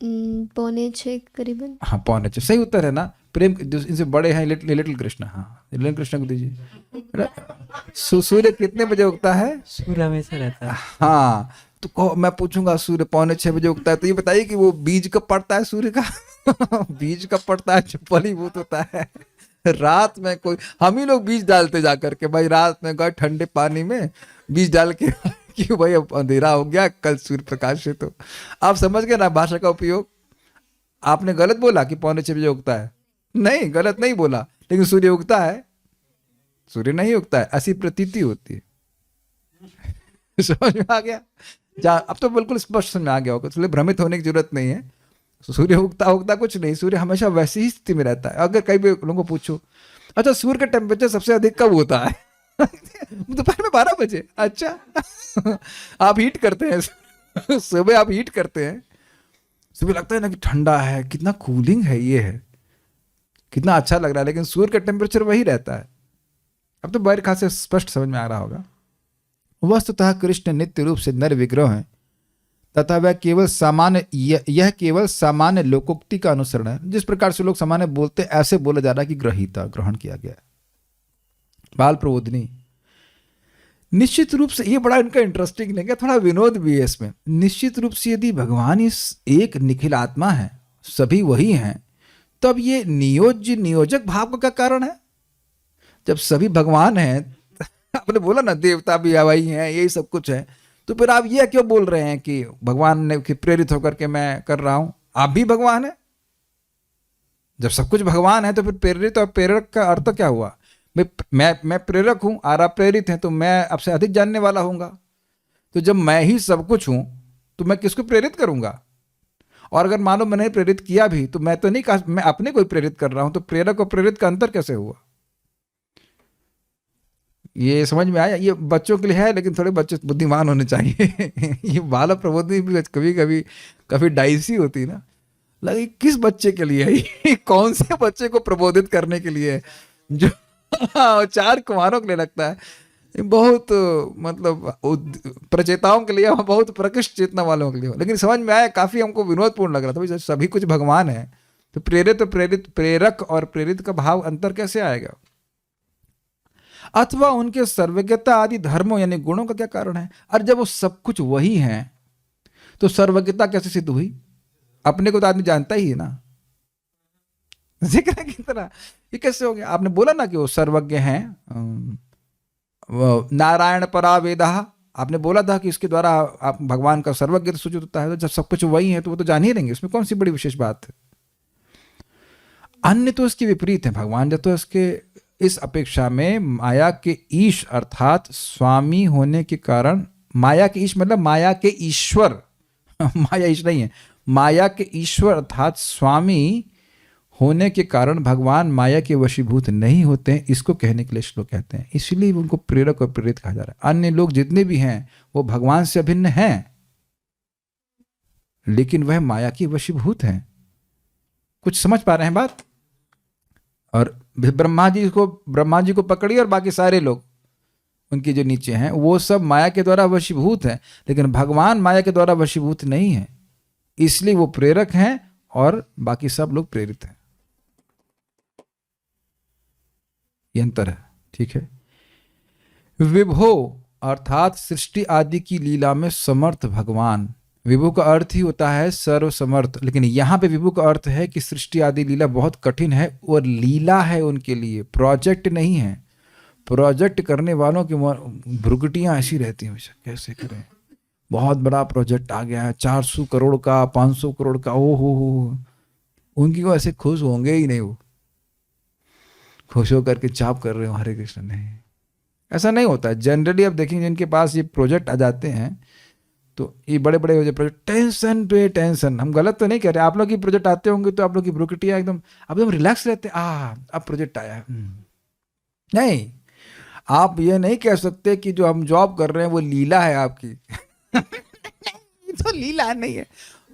5:45 करीबन। हाँ 5:45 सही उत्तर है ना। प्रेम इनसे बड़े हैं लिटिल कृष्ण। हाँ लिटिल कृष्ण को दीजिए। सूर्य कितने बजे उगता है? सूर्य हमेशा रहता है। हाँ तो मैं पूछूंगा सूर्य 5:45 बजे उगता है, तो ये बताइए कि वो बीज कब पड़ता है सूर्य का? बीज कब पड़ता है? जो फलीभूत होता है रात में। कोई हम ही लोग बीज डालते जा करके, भाई रात में गए ठंडे पानी में बीज डाल के कि भाई अब अंधेरा हो गया, कल सूर्य प्रकाश है। तो आप समझ गए ना भाषा का उपयोग। आपने गलत बोला कि 5:45 बजे उगता है, नहीं गलत नहीं बोला, लेकिन सूर्य उगता है? सूर्य नहीं उगता है, ऐसी प्रतीति होती है। समझ में आ गया? अब तो बिल्कुल स्पष्ट समझ में आ गया होगा, इसलिए भ्रमित होने की जरूरत नहीं है। सूर्य उगता कुछ नहीं, सूर्य हमेशा वैसी ही स्थिति में रहता है। अगर कई लोगों को पूछो, अच्छा सूर्य का टेम्परेचर सबसे अधिक कब होता है? दोपहर में 12 बजे। अच्छा आप हीट करते हैं सुबह, आप हीट करते हैं सुबह, लगता है ना कि ठंडा है, कितना कूलिंग है, ये है कितना अच्छा लग रहा है, लेकिन सूर्य का टेम्परेचर वही रहता है। अब तो बड़े खास से स्पष्ट समझ में आ रहा होगा। वस्तुतः कृष्ण नित्य रूप से नर विग्रह हैं तथा वह केवल सामान्य, यह केवल सामान्य लोकोक्ति का अनुसरण है। जिस प्रकार से लोग सामान्य बोलते ऐसे बोला जा रहा है कि ग्रहीता ग्रहण किया गया। बाल प्रबोधिनी निश्चित रूप से, ये बड़ा इनका इंटरेस्टिंग नहीं है, थोड़ा विनोद भी है इसमें। निश्चित रूप से यदि भगवान इस एक निखिल आत्मा है, सभी वही हैं, तब ये नियोज्य नियोजक भाव का क्या कारण है? जब सभी भगवान हैं, आपने बोला ना देवता भी वही हैं, यही सब कुछ है, तो फिर आप ये क्यों बोल रहे हैं कि भगवान ने प्रेरित होकर के मैं कर रहा हूं? आप भी भगवान है। जब सब कुछ भगवान है तो फिर प्रेरित और प्रेरक का अर्थ क्या हुआ? मैं प्रेरक हूं और आप प्रेरित हैं, तो मैं आपसे अधिक जानने वाला होऊंगा। तो जब मैं ही सब कुछ हूं तो मैं किसको प्रेरित करूंगा? और अगर मानो मैंने प्रेरित किया भी तो मैं तो नहीं कहा मैं अपने को प्रेरित कर रहा हूं, तो प्रेरक और प्रेरित का अंतर कैसे हुआ? ये समझ में आया? ये बच्चों के लिए है, लेकिन थोड़े बच्चे बुद्धिमान होने चाहिए। ये बाल प्रबोधनी भी कभी कभी काफी डाइसी होती है ना, लगे किस बच्चे के लिए है ये? कौन से बच्चे को प्रबोधित करने के लिए है? जो 4 कुमारों के लिए लगता है बहुत, मतलब प्रचेताओं के लिए, बहुत प्रकृष्ट चेतना वालों के लिए। लेकिन समझ में आया, काफी हमको विनोदपूर्ण लग रहा था। सभी कुछ भगवान है तो प्रेरक और प्रेरित का भाव अंतर कैसे आएगा? अथवा उनके सर्वज्ञता आदि धर्मों यानी गुणों का क्या कारण है? और जब वो सब कुछ वही हैं तो सर्वज्ञता कैसे सिद्ध हुई? अपने को तो आदमी जानता ही है ना, जिक्र की तरह। ये कैसे हो गया? आपने बोला ना कि वो सर्वज्ञ हैं, नारायण परा वेदः, आपने बोला था कि इसके द्वारा आप भगवान का सर्वज्ञ सूचित होता है। तो जब सब कुछ वही है तो वो तो जान ही लेंगे, उसमें कौन सी बड़ी विशेष बात है? अन्य तो इसके विपरीत है। भगवान जब तो इसके इस अपेक्षा में माया के ईश अर्थात स्वामी होने के कारण, माया के ईश मतलब माया के ईश्वर, माया ईश नहीं है, माया के ईश्वर अर्थात स्वामी होने के कारण भगवान माया के वशीभूत नहीं होते हैं। इसको कहने के लिए श्लोक कहते हैं, इसलिए उनको प्रेरक और प्रेरित कहा जा रहा है। अन्य लोग जितने भी हैं वो भगवान से अभिन्न हैं, लेकिन वह माया की वशीभूत हैं। कुछ समझ पा रहे हैं बात? और ब्रह्मा जी को पकड़िए और बाकी सारे लोग उनके जो नीचे हैं वो सब माया के द्वारा वशीभूत हैं, लेकिन भगवान माया के द्वारा वशीभूत नहीं है, इसलिए वो प्रेरक हैं और बाकी सब लोग प्रेरित हैं। ये अंतर है, ठीक है। विभो अर्थात सृष्टि आदि की लीला में समर्थ भगवान। विभु का अर्थ ही होता है सर्वसमर्थ, लेकिन यहाँ पे विभु का अर्थ है कि सृष्टि आदि लीला बहुत कठिन है और लीला है उनके लिए, प्रोजेक्ट नहीं है। प्रोजेक्ट करने वालों की भ्रुकुटियाँ ऐसी रहती हैं, कैसे करें, बहुत बड़ा प्रोजेक्ट आ गया है 400 करोड़ का, 500 करोड़ का, ओ हो, उनकी को ऐसे खुश होंगे ही नहीं, वो खुश होकर के चाप कर रहे हो हरे कृष्ण, नहीं, ऐसा नहीं होता है। जनरली आप देखेंगे जिनके पास ये प्रोजेक्ट आ जाते हैं तो ये बड़े बड़े प्रोजेक्ट, टेंशन पे टेंशन, हम गलत तो नहीं कह रहे, आप लोग की प्रोजेक्ट आते होंगे तो आप लोग की भ्रुकुटियाँ एकदम रिलैक्स रहते हैं, अब प्रोजेक्ट आया। नहीं, आप ये नहीं कह सकते कि जो हम जॉब कर रहे हैं वो लीला है आपकी। तो लीला नहीं है।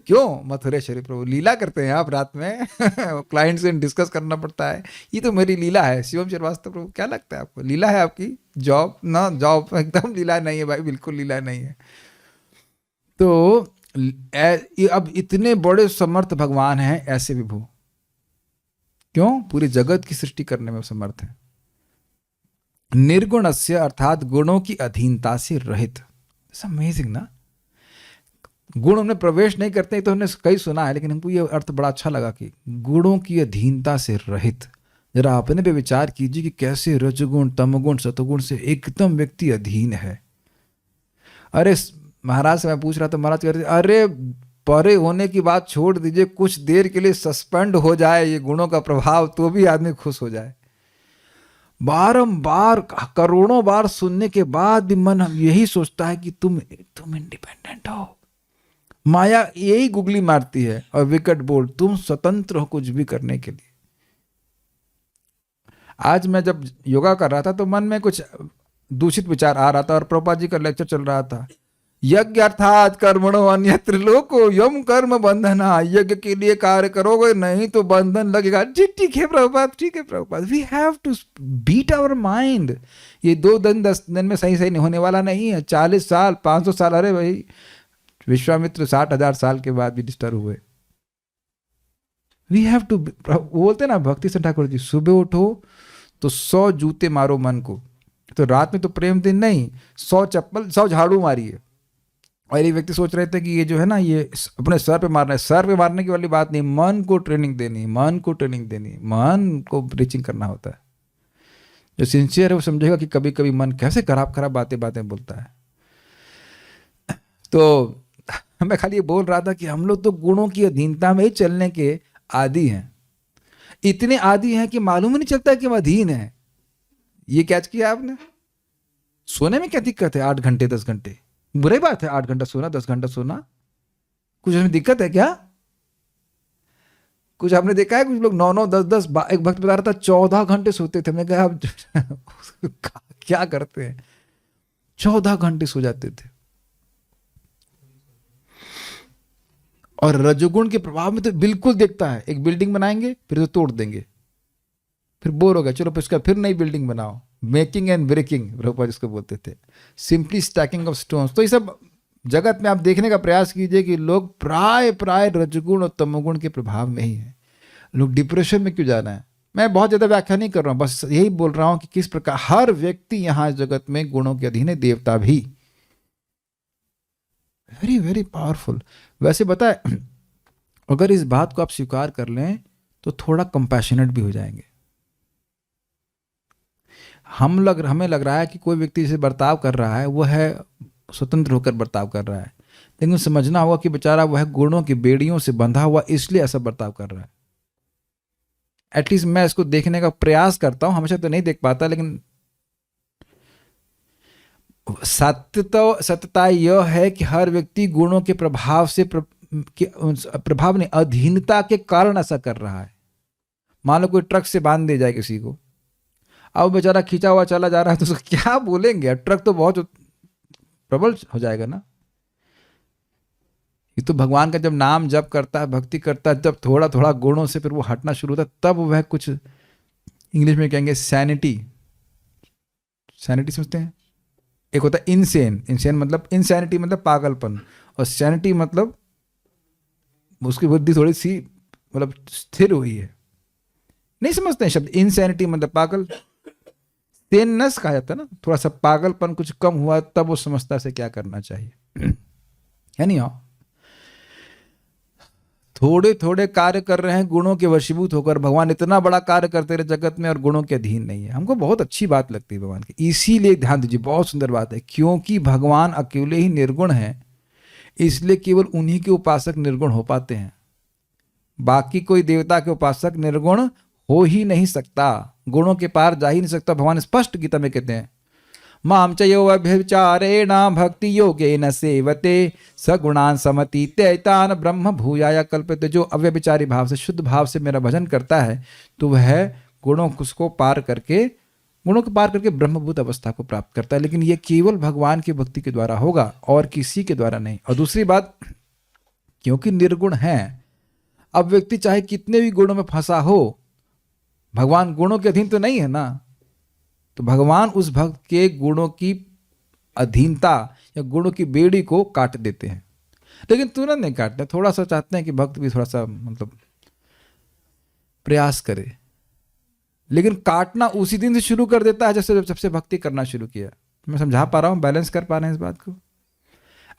क्यों मथुरेश्वरी प्रभु लीला करते हैं आप रात में? क्लाइंट से डिस्कस करना पड़ता है, ये तो मेरी लीला है। शिवम श्रीवास्तव प्रभु क्या लगता है आपको, लीला है आपकी जॉब? ना, जॉब एकदम लीला नहीं है भाई, बिल्कुल लीला नहीं है। तो अब इतने बड़े समर्थ भगवान हैं ऐसे विभु, क्यों? पूरी जगत की सृष्टि करने में समर्थ है। निर्गुणस्य अर्थात गुणों की अधीनता से रहित। अमेजिंग ना, गुण उनमें प्रवेश नहीं करते, तो हमने कई सुना है, लेकिन हमको ये अर्थ बड़ा अच्छा लगा कि गुणों की अधीनता से रहित। जरा अपने पे विचार कीजिए कि कैसे रजगुण तमगुण सतगुण से एकदम व्यक्ति अधीन है। अरे महाराज से मैं पूछ रहा था, महाराज कहते अरे परे होने की बात छोड़ दीजिए, कुछ देर के लिए सस्पेंड हो जाए ये गुणों का प्रभाव तो भी आदमी खुश हो जाए। बारंबार करोड़ों बार सुनने के बाद भी मन यही सोचता है कि तुम इंडिपेंडेंट हो। माया यही गुगली मारती है और विकट बोल, तुम स्वतंत्र हो कुछ भी करने के लिए। आज मैं जब योगा कर रहा था तो मन में कुछ दूषित विचार आ रहा था और प्रभुपाद जी का लेक्चर चल रहा था, यज्ञ अर्थात कर्मणो अन्यत्र लोको यम कर्म बंधना, यज्ञ के लिए कार्य करोगे नहीं तो बंधन लगेगा। जी ठीक है प्रभुपाद, ठीक है Prabhupada, we have to beat our mind. ये 2 दिन 10 दिन में सही नहीं होने वाला नहीं है, 40 साल 500 साल। अरे भाई विश्वामित्र 60,000 साल के बाद भी डिस्टर्ब हुए। वी हैव टू, बोलते ना भक्ति से ठाकुर जी, सुबह उठो तो 100 जूते मारो मन को, तो रात में तो प्रेम दिन नहीं, 100 चप्पल 100 झाड़ू मारिए। और ये व्यक्ति सोच रहे थे कि ये जो है ना ये अपने सर पे मारना है। सर पे मारने की वाली बात नहीं, मन को ट्रेनिंग देनी, मन को ट्रेनिंग देनी, मन को ब्रीचिंग करना होता है। जो सिंसियर है वो समझेगा कि कभी कभी मन कैसे खराब खराब बातें बोलता है। तो मैं खाली ये बोल रहा था कि हम लोग तो गुणों की अधीनता में ही चलने के आदी हैं, इतने आदी हैं कि मालूम ही नहीं चलता कि हम अधीन हैं। ये कैच किया आपने? सोने में क्या दिक्कत है? 8 घंटे 10 घंटे बुरी बात है, 8 घंटा सोना 10 घंटा सोना, कुछ उसमें दिक्कत है क्या? कुछ आपने देखा है कुछ लोग 9-9 10-10, एक भक्त बता रहा था 14 घंटे सोते थे। हमने कहा आप क्या करते हैं? 14 घंटे सो जाते थे। और रजोगुण के प्रभाव में तो बिल्कुल देखता है, एक बिल्डिंग बनाएंगे फिर तो तोड़ देंगे, फिर बोर हो गया, चलो फिर नई बिल्डिंग बनाओ। मेकिंग एंड ब्रेकिंग प्रभुपाद जिसको बोलते थे, सिंपली स्टैकिंग ऑफ स्टोन्स। तो ये सब जगत में आप देखने का प्रयास कीजिए कि लोग प्राय रजगुण और तमोगुण के प्रभाव में ही हैं। लोग डिप्रेशन में क्यों जाना है? मैं बहुत ज़्यादा व्याख्या नहीं कर रहा हूँ, बस यही बोल रहा हूँ कि किस प्रकार हर व्यक्ति यहाँ जगत में गुणों के अधीन है, देवता भी। Very very powerful. वैसे बताए, अगर इस बात को आप स्वीकार कर लें तो थोड़ा कंपैशनेट भी हो जाएंगे। हमें लग रहा है कि कोई व्यक्ति जैसे बर्ताव कर रहा है वो है स्वतंत्र होकर बर्ताव कर रहा है, लेकिन समझना होगा कि बेचारा वह गुणों की बेड़ियों से बंधा हुआ इसलिए ऐसा बर्ताव कर रहा है। एटलीस्ट मैं इसको देखने का प्रयास करता हूं, हमेशा तो नहीं देख पाता, लेकिन सत्यता यह है कि हर व्यक्ति गुणों के प्रभाव से प्रभाव नहीं, अधीनता के कारण ऐसा कर रहा है। मान लो कोई ट्रक से बांध दे जाए किसी को, अब बेचारा खींचा हुआ चला जा रहा है तो उसको क्या बोलेंगे? ट्रक तो बहुत प्रबल हो जाएगा ना। ये तो भगवान का जब नाम जप करता है, भक्ति करता है, जब थोड़ा थोड़ा गुणों से फिर वो हटना शुरू होता है, तब वह कुछ इंग्लिश में कहेंगे सैनिटी। सैनिटी समझते हैं? एक होता है इनसेन। इनसेन मतलब, इनसैनिटी मतलब पागलपन, और सैनिटी मतलब उसकी बुद्धि थोड़ी सी मतलब स्थिर हुई है। नहीं समझते हैं शब्द? इनसैनिटी मतलब पागल। सेननेस कहा जाता है ना, थोड़ा सा पागलपन कुछ कम हुआ तब वो समझता है क्या करना चाहिए, है नहीं? हाँ, थोड़े थोड़े कार्य कर रहे हैं गुणों के वशीभूत होकर। भगवान इतना बड़ा कार्य करते रहे जगत में और गुणों के अधीन नहीं है। हमको बहुत अच्छी बात लगती है भगवान की, इसीलिए ध्यान दीजिए, बहुत सुंदर बात है। क्योंकि भगवान अकेले ही निर्गुण हैं, इसलिए केवल उन्हीं के उपासक निर्गुण हो पाते हैं। बाकी कोई देवता के उपासक निर्गुण हो ही नहीं सकता, गुणों के पार जा ही नहीं सकता। भगवान स्पष्ट गीता में कहते हैं, माम च यो अभ्यचारेण भक्ति योगेन सेवते सगुणान समतीत्यैतान ब्रह्म भूयाय कल्पते। जो अव्यभिचारी भाव से, शुद्ध भाव से मेरा भजन करता है तो वह गुणों को पार करके ब्रह्मभूत अवस्था को प्राप्त करता है। लेकिन यह केवल भगवान की भक्ति के द्वारा होगा और किसी के द्वारा नहीं। और दूसरी बात, क्योंकि निर्गुण है, अब व्यक्ति चाहे कितने भी गुणों में फंसा हो, भगवान गुणों के अधीन तो नहीं है ना, तो भगवान उस भक्त के गुणों की अधीनता या गुणों की बेड़ी को काट देते हैं। लेकिन तुरंत नहीं काटते, थोड़ा सा चाहते हैं कि भक्त भी थोड़ा सा मतलब प्रयास करे। लेकिन काटना उसी दिन से शुरू कर देता है जब से भक्ति करना शुरू किया। मैं समझा पा रहा हूं, बैलेंस कर पा रहे हैं इस बात को?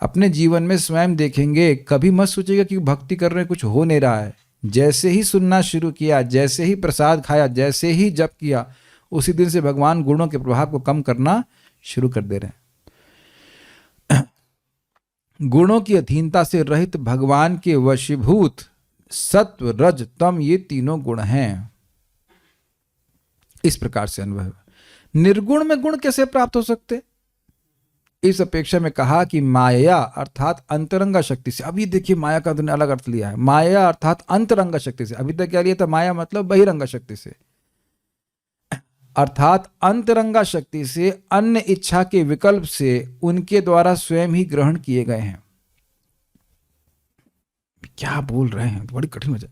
अपने जीवन में स्वयं देखेंगे, कभी मत सोचिएगा कि भक्ति कर रहे हैं कुछ हो नहीं रहा है। जैसे ही सुनना शुरू किया, जैसे ही प्रसाद खाया, जैसे ही जप किया, उसी दिन से भगवान गुणों के प्रभाव को कम करना शुरू कर दे रहे हैं। गुणों की अधीनता से रहित भगवान के वशीभूत सत्व रज तम, ये तीनों गुण हैं। इस प्रकार से अनुभव, निर्गुण में गुण कैसे प्राप्त हो सकते? इस अपेक्षा में कहा कि माया अर्थात अंतरंगा शक्ति से। अभी देखिए माया का तुमने अलग अर्थ लिया है। माया अर्थात अंतरंगा शक्ति से। अभी तक क्या लिया था? माया मतलब बहिरंगा शक्ति से, अर्थात अंतरंगा शक्ति से, अन्य इच्छा के विकल्प से उनके द्वारा स्वयं ही ग्रहण किए गए हैं। क्या बोल रहे हैं, बड़ी कठिन हो जाए।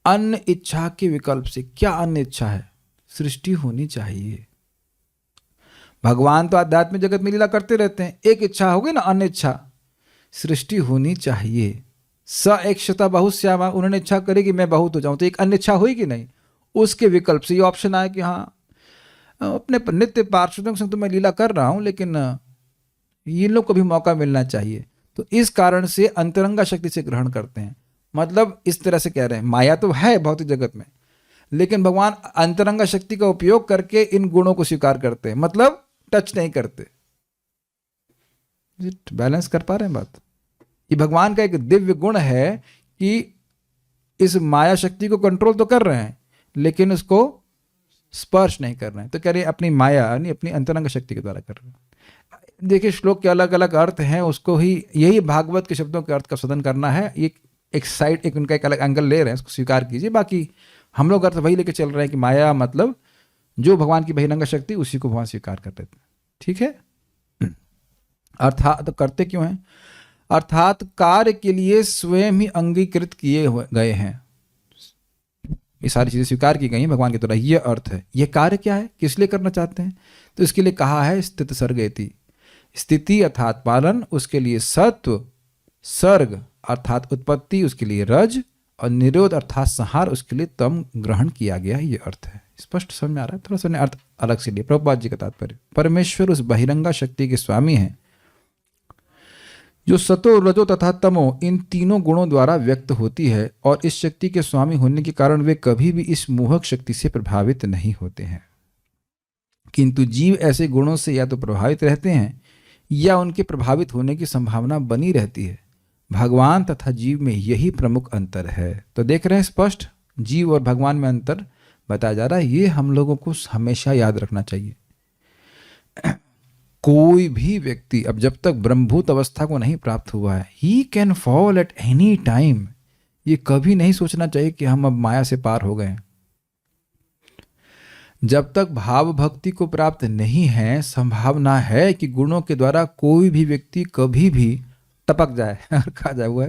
अन्य इच्छा के विकल्प से, क्या अन्य इच्छा है? सृष्टि होनी चाहिए। भगवान तो आध्यात्मिक जगत में लीला करते रहते हैं, एक इच्छा होगी ना, अन्य इच्छा, सृष्टि होनी चाहिए। स एकशता बहुश्यामा, उन्होंने इच्छा करी कि मैं बहुत हो जाऊं, तो एक अन्य इच्छा हुई कि नहीं? उसके विकल्प से ये ऑप्शन आया कि हाँ, अपने नित्य पार्षदों के संग तो मैं लीला कर रहा हूं, लेकिन ये लोग को भी मौका मिलना चाहिए। तो इस कारण से अंतरंगा शक्ति से ग्रहण करते हैं। मतलब इस तरह से कह रहे हैं, माया तो है भौतिक जगत में, लेकिन भगवान अंतरंगा शक्ति का उपयोग करके इन गुणों को स्वीकार करते हैं, मतलब टच नहीं करते। बैलेंस कर पा रहे हैं बात? ये भगवान का एक दिव्य गुण है कि इस माया शक्ति को कंट्रोल तो कर रहे हैं, लेकिन उसको स्पर्श नहीं कर रहे हैं। तो कह रहे हैं अपनी माया यानी अपनी अंतरंग शक्ति के द्वारा कर रहे हैं। देखिए श्लोक के अलग अलग अर्थ हैं, उसको ही यही भागवत के शब्दों के अर्थ का शोधन करना है। एक साइड, एक उनका एक अलग एंगल ले रहे हैं, उसको स्वीकार कीजिए। बाकी हम लोग अर्थ वही लेके चल रहे हैं कि माया मतलब जो भगवान की बहिरंग शक्ति, उसी को भगवान स्वीकार कर लेते हैं। ठीक है? अर्थात तो करते क्यों हैं? अर्थात कार्य के लिए स्वयं ही अंगीकृत किए गए हैं। ये सारी चीजें स्वीकार की गई हैं भगवान के द्वारा, ये अर्थ है। ये कार्य क्या है, किस लिए करना चाहते हैं? तो इसके लिए कहा है स्थित सर्गेति। स्थिति अर्थात पालन, उसके लिए सत्व, सर्ग अर्थात उत्पत्ति, उसके लिए रज, और निरोध अर्थात संहार, उसके लिए तम ग्रहण किया गया। ये अर्थ है। स्पष्ट समझ में आ रहा है? थोड़ा सा अर्थ अलग से लिए। प्रभुपाद जी का तात्पर्य, परमेश्वर उस बहिरंगा शक्ति के स्वामी हैं जो सतो, रजो तथा तमो इन तीनों गुणों द्वारा व्यक्त होती है, और इस शक्ति के स्वामी होने के कारण वे कभी भी इस मोहक शक्ति से प्रभावित नहीं होते हैं। किंतु जीव ऐसे गुणों से या तो प्रभावित रहते हैं या उनके प्रभावित होने की संभावना बनी रहती है। भगवान तथा जीव में यही प्रमुख अंतर है। तो देख रहे हैं स्पष्ट, जीव और भगवान में अंतर बताया जा रहा है। ये हम लोगों को हमेशा याद रखना चाहिए। कोई भी व्यक्ति अब जब तक ब्रह्मभूत अवस्था को नहीं प्राप्त हुआ है, he can fall at any time. ये कभी नहीं सोचना चाहिए कि हम अब माया से पार हो गए। जब तक भाव भक्ति को प्राप्त नहीं है, संभावना है कि गुणों के द्वारा कोई भी व्यक्ति कभी भी टपक जाए और खा जाए, हुआ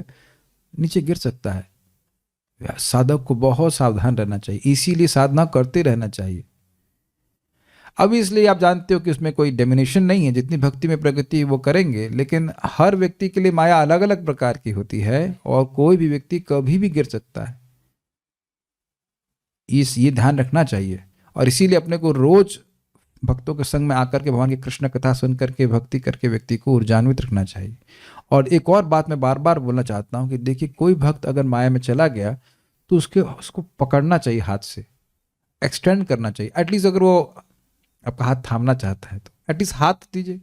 नीचे गिर सकता है। साधक को बहुत सावधान रहना चाहिए, इसीलिए साधना करते रहना चाहिए। अब इसलिए आप जानते हो कि उसमें कोई डेमिनेशन नहीं है, जितनी भक्ति में प्रगति है वो करेंगे, लेकिन हर व्यक्ति के लिए माया अलग अलग प्रकार की होती है और कोई भी व्यक्ति कभी भी गिर सकता है, ये ध्यान रखना चाहिए। और इसीलिए अपने को रोज भक्तों के संग में आकर के भगवान की कृष्ण कथा सुन करके भक्ति करके व्यक्ति को ऊर्जान्वित रखना चाहिए। और एक और बात मैं बार बार बोलना चाहता हूं कि देखिए, कोई भक्त अगर माया में चला गया तो उसको पकड़ना चाहिए, हाथ से एक्सटेंड करना चाहिए। एटलीस्ट अगर वो आपका हाथ थामना चाहता है तो एटलीस्ट हाथ दीजिए।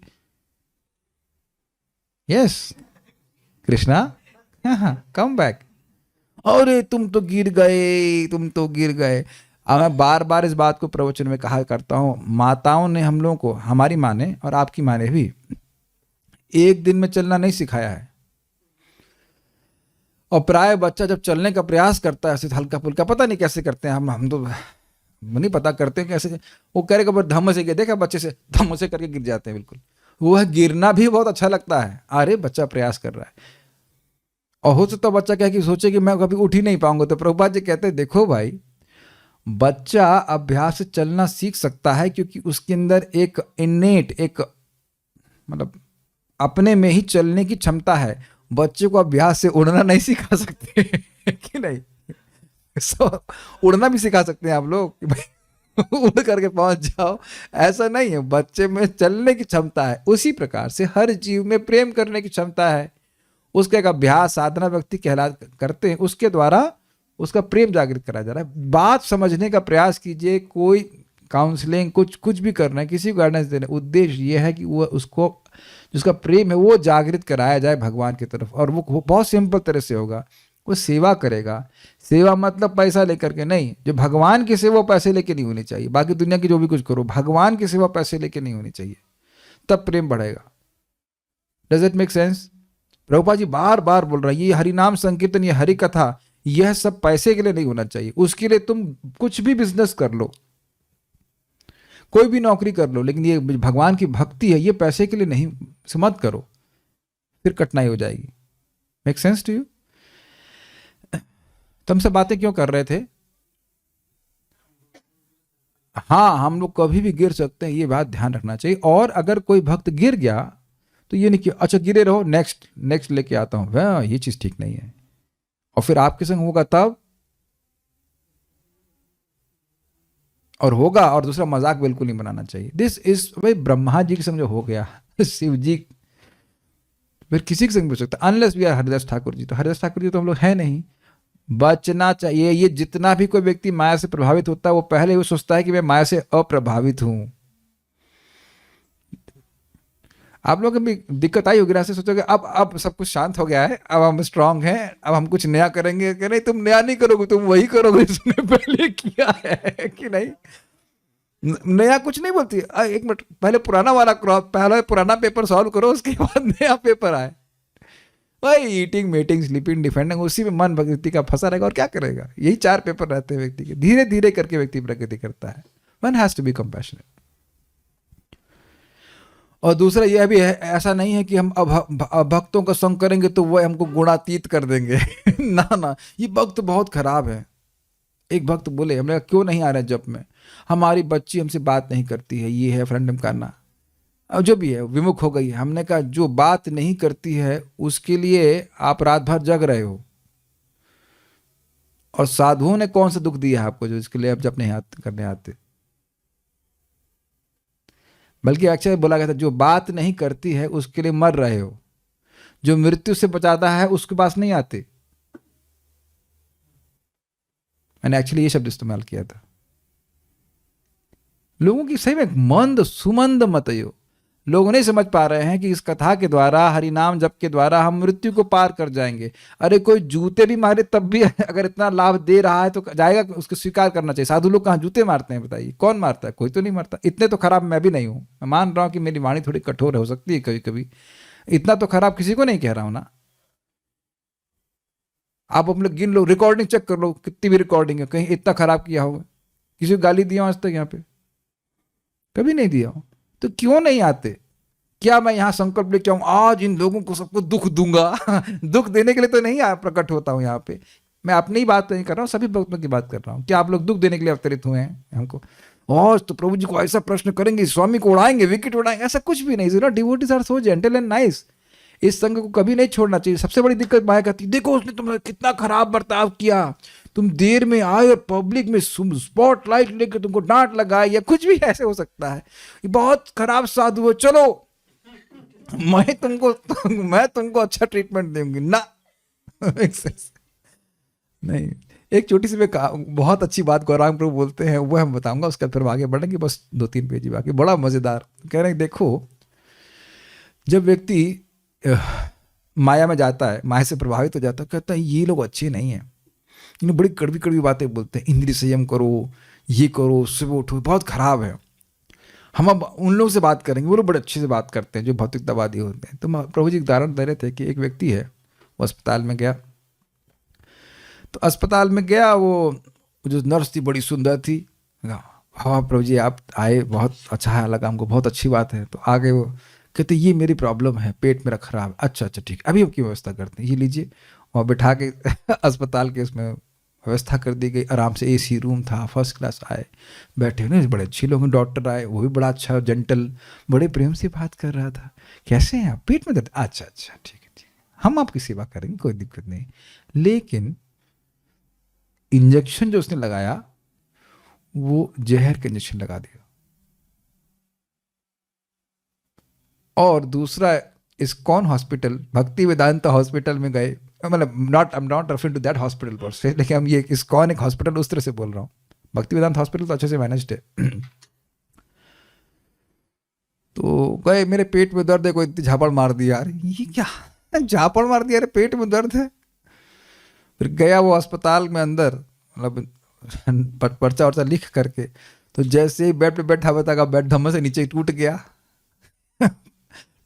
यस कृष्णा, हाँ कम बैक। अरे तुम तो गिर गए, तुम तो गिर गए। अब मैं बार बार इस बात को प्रवचन में कहा करता हूं, माताओं ने हम लोगों को, हमारी माँ ने और आपकी माँ ने भी, एक दिन में चलना नहीं सिखाया है। और प्राय बच्चा जब चलने का प्रयास करता है ऐसे हल्का फुल्का, पता नहीं कैसे करते हैं, हम तो नहीं पता करते हैं कैसे, वो करेगा पर धम्म से गिर, देखा बच्चे से धम्म से करके गिर जाते हैं बिल्कुल। वह गिरना भी बहुत अच्छा लगता है, अरे बच्चा प्रयास कर रहा है। और हो सकता बच्चा क्या कि सोचे कि मैं कभी उठ ही नहीं पाऊंगा, तो प्रभुपाद जी कहते हैं देखो भाई, बच्चा अभ्यास से चलना सीख सकता है क्योंकि उसके अंदर एक इन्नेट, एक मतलब अपने में ही चलने की क्षमता है। बच्चे को अभ्यास से उड़ना नहीं सिखा सकते कि नहीं? उड़ना भी सिखा सकते हैं आप लोग कि भाई उड़ करके पहुंच जाओ, ऐसा नहीं है। बच्चे में चलने की क्षमता है, उसी प्रकार से हर जीव में प्रेम करने की क्षमता है। उसका एक अभ्यास साधना व्यक्ति करते हैं, उसके द्वारा उसका प्रेम जागृत करा जा रहा है। बात समझने का प्रयास कीजिए, कोई काउंसलिंग कुछ भी करना है, किसी को गाइडेंस देना, उद्देश्य ये है कि वो उसको जिसका प्रेम है वो जागृत कराया जाए भगवान की तरफ। और वो बहुत सिंपल तरह से होगा, वो सेवा करेगा। सेवा मतलब पैसा लेकर के नहीं, जो भगवान की सेवा पैसे लेके नहीं होनी चाहिए। बाकी दुनिया की जो भी कुछ करो, भगवान की सेवा पैसे लेके नहीं होनी चाहिए, तब प्रेम बढ़ेगा। Does it make sense? Prabhupada ji बार बार बोल रहा है, ये हरिनाम संकीर्तन, ये हरि कथा, यह सब पैसे के लिए नहीं होना चाहिए। उसके लिए तुम कुछ भी बिजनेस कर लो, कोई भी नौकरी कर लो, लेकिन ये भगवान की भक्ति है, ये पैसे के लिए नहीं, मत करो, फिर कठिनाई हो जाएगी। Make sense to you? तुम से बातें क्यों कर रहे थे? हाँ, हम लोग कभी भी गिर सकते हैं, ये बात ध्यान रखना चाहिए। और अगर कोई भक्त गिर गया तो ये नहीं कि अच्छा गिरे रहो, नेक्स्ट लेके आता हूं, वह ये चीज ठीक नहीं है। और फिर आपके संग होगा तब, और होगा, और दूसरा मजाक बिल्कुल नहीं बनाना चाहिए। दिस इज भाई, ब्रह्मा जी के संग जो हो गया, शिव जी, फिर किसी के संग भी हो सकता है, unless we are Haridas Thakur ji. तो हरिदास ठाकुर जी तो हम लोग है नहीं। बचना चाहिए। ये जितना भी कोई व्यक्ति माया से प्रभावित होता है, वो पहले वो सोचता है कि मैं माया से अप्रभावित हूं। आप लोग भी दिक्कत आई होगी ना, से सोचोगे अब सब कुछ शांत हो गया है, अब हम स्ट्रांग हैं, अब हम कुछ नया करेंगे। कि नहीं, तुम नया नहीं करोगे, तुम वही करोगे जिसने पहले किया है कि नहीं। नया कुछ नहीं बोलती। एक मिनट, पहले पुराना वाला पहले पुराना पेपर सॉल्व करो, उसके बाद नया पेपर आए। भाई ईटिंग, मीटिंग, स्लीपिंग, डिफेंडिंग, उसी में मन व्यक्ति का फंसा रहेगा और क्या करेगा। यही 4 पेपर रहते हैं व्यक्ति के। धीरे धीरे करके व्यक्ति प्रगति करता है। One has to be compassionate. और दूसरा यह भी है, ऐसा नहीं है कि हम अब भक्तों का संग करेंगे तो वो हमको गुणातीत कर देंगे ना, ये भक्त बहुत खराब है। एक भक्त बोले, हमने क्यों नहीं आ रहे जप में? हमारी बच्ची हमसे बात नहीं करती है, ये है फ्रेंडम करना, अब जो भी है विमुख हो गई है। हमने कहा जो बात नहीं करती है उसके लिए आप रात भर जग रहे हो, और साधुओं ने कौन सा दुख दिया है आपको जो इसके लिए आप जप नहीं करने आते? बल्कि अक्षय बोला गया था, जो बात नहीं करती है उसके लिए मर रहे हो, जो मृत्यु से बचाता है उसके पास नहीं आते। मैंने एक्चुअली ये शब्द इस्तेमाल किया था। लोगों की सही में मंद सुमंद मतयो, लोग नहीं समझ पा रहे हैं कि इस कथा के द्वारा, हरिनाम जप के द्वारा हम मृत्यु को पार कर जाएंगे। अरे कोई जूते भी मारे तब भी अगर इतना लाभ दे रहा है तो जाएगा, उसको स्वीकार करना चाहिए। साधु लोग कहाँ जूते मारते हैं बताइए? कौन मारता है? कोई तो नहीं मारता। इतने तो खराब मैं भी नहीं हूं। मैं मान रहा हूं कि मेरी वाणी थोड़ी कठोर हो सकती है कभी कभी, इतना तो खराब किसी को नहीं कह रहा हूं ना। आप हम लोग गिन लो, रिकॉर्डिंग चेक कर लो, कितनी भी रिकॉर्डिंग है, कहीं इतना खराब किया होगा? किसी को गाली दिया आज तक यहाँ पे? कभी नहीं दिया हो। तो क्यों नहीं आते? क्या मैं यहाँ संकल्प लेके आऊं आज इन लोगों को सबको दुख दूंगा? दुख देने के लिए तो नहीं प्रकट होता हूं यहाँ पे। मैं अपनी ही बात नहीं कर रहा हूँ, सभी भक्तों की बात कर रहा हूँ कि आप लोग दुख देने के लिए अवतरित हुए हैं हमको। और तो प्रभु जी को ऐसा प्रश्न करेंगे, स्वामी को उड़ाएंगे, विकेट उड़ाएंगे, ऐसा कुछ भी नहीं। Devotees are so gentle and nice. इस संघ को कभी नहीं छोड़ना चाहिए। सबसे बड़ी दिक्कत माया कहती है, देखो उसने तुम्हारा कितना खराब बर्ताव किया, तुम देर में आए और पब्लिक में स्पॉटलाइट लेकर तुमको डांट लगाई, या कुछ भी ऐसे हो सकता है, ये बहुत खराब साधु हो, चलो मैं तुमको अच्छा ट्रीटमेंट दूंगी ना। नहीं, एक छोटी सी बहुत अच्छी बात गौरांग प्रभु बोलते हैं, वो हम बताऊंगा, उसका फिर आगे बढ़ेंगे, बस 2-3 पेज ही बाकी। बड़ा मजेदार कह रहे हैं, देखो जब व्यक्ति माया में जाता है, माया से प्रभावित हो जाता है, कहता है ये लोग अच्छे नहीं हैं, इन्हें बड़ी कड़वी कड़वी बातें बोलते हैं, इंद्रिय संयम करो, ये करो, सुबह उठो, बहुत खराब है। हम अब उन लोगों से बात करेंगे, वो लोग बड़े अच्छे से बात करते हैं जो भौतिकतावादी होते हैं। तो प्रभु जी उदाहरण दे रहे थे कि एक व्यक्ति है, वो अस्पताल में गया, तो अस्पताल में गया, वो जो नर्स थी बड़ी सुंदर थी, हाँ प्रभु जी आप आए, बहुत अच्छा लगा हमको, बहुत अच्छी बात है। तो आगे वो कहते ये मेरी प्रॉब्लम है, पेट मेरा खराब। अच्छा ठीक, अभी आपकी व्यवस्था करते हैं, ये लीजिए। वहाँ बिठा के अस्पताल के उसमें व्यवस्था कर दी गई, आराम से एसी रूम था, फर्स्ट क्लास, आए बैठे हुए, बड़े अच्छे लोग हैं, डॉक्टर आए, वो भी बड़ा अच्छा जेंटल, बड़े प्रेम से बात कर रहा था, कैसे हैं आप, पेट में दर्द, अच्छा ठीक है, हम आपकी सेवा करेंगे, कोई दिक्कत नहीं। लेकिन इंजेक्शन जो उसने लगाया वो जहर का इंजेक्शन लगा दिया। और दूसरा, इस्कॉन हॉस्पिटल, भक्ति वेदांता हॉस्पिटल में गए, मतलब I am not referring to that hospital पर से, लेकिन हम ये इस्कॉन एक हॉस्पिटल उस तरह से बोल रहा हूँ, भक्ति वेदांत हॉस्पिटल तो अच्छे से मैनेज्ड है। तो गए, मेरे पेट में दर्द है, कोई झापड़ मार दिया, यार ये क्या झापड़ मार दिया, अरे पेट में दर्द है। फिर गया वो अस्पताल में अंदर, मतलब पर्चा वर्चा लिख करके, तो जैसे ही बेड पे बैठा हुआ था, बेड धम्म से नीचे टूट गया।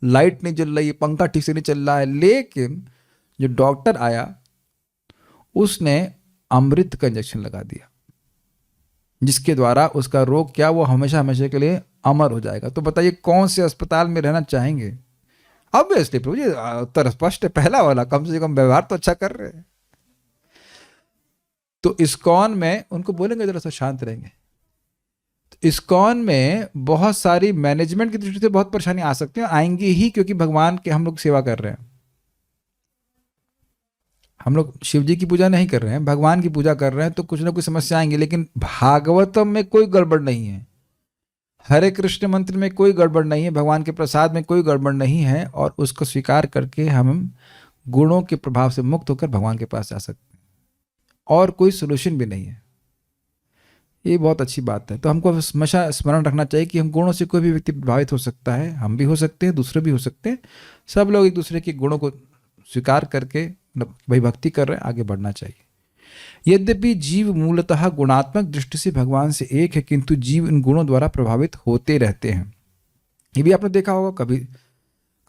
लाइट नहीं जल रही, पंखा ठीक से नहीं चल रहा है, लेकिन जो डॉक्टर आया उसने अमृत का इंजेक्शन लगा दिया, जिसके द्वारा उसका रोग क्या, वो हमेशा हमेशा के लिए अमर हो जाएगा। तो बताइए कौन से अस्पताल में रहना चाहेंगे? ऑब्वियसली प्रभु जी उत्तर स्पष्ट है, पहला वाला, कम से कम व्यवहार तो अच्छा कर रहे हैं। तो इस्कॉन में उनको बोलेंगे जरा सा शांत रहेंगे। तो इस्कॉन में बहुत सारी मैनेजमेंट की दृष्टि से बहुत परेशानी आ सकती है, आएंगी ही, क्योंकि भगवान के हम लोग सेवा कर रहे हैं। हम लोग शिव जी की पूजा नहीं कर रहे हैं, भगवान की पूजा कर रहे हैं, तो कुछ ना कुछ समस्या आएंगी। लेकिन भागवतम में कोई गड़बड़ नहीं है, हरे कृष्ण मंत्र में कोई गड़बड़ नहीं है, भगवान के प्रसाद में कोई गड़बड़ नहीं है, और उसको स्वीकार करके हम गुणों के प्रभाव से मुक्त होकर भगवान के पास जा सकते हैं, और कोई सोल्यूशन भी नहीं है। ये बहुत अच्छी बात है। तो हमको हमेशा स्मरण रखना चाहिए कि हम गुणों से कोई भी व्यक्ति प्रभावित हो सकता है, हम भी हो सकते हैं, दूसरे भी हो सकते हैं। सब लोग एक दूसरे के गुणों को स्वीकार करके भाई भक्ति कर रहे हैं, आगे बढ़ना चाहिए। यद्यपि जीव मूलतः गुणात्मक दृष्टि से भगवान से एक है, किंतु जीव इन गुणों द्वारा प्रभावित होते रहते हैं। ये भी आपने देखा होगा,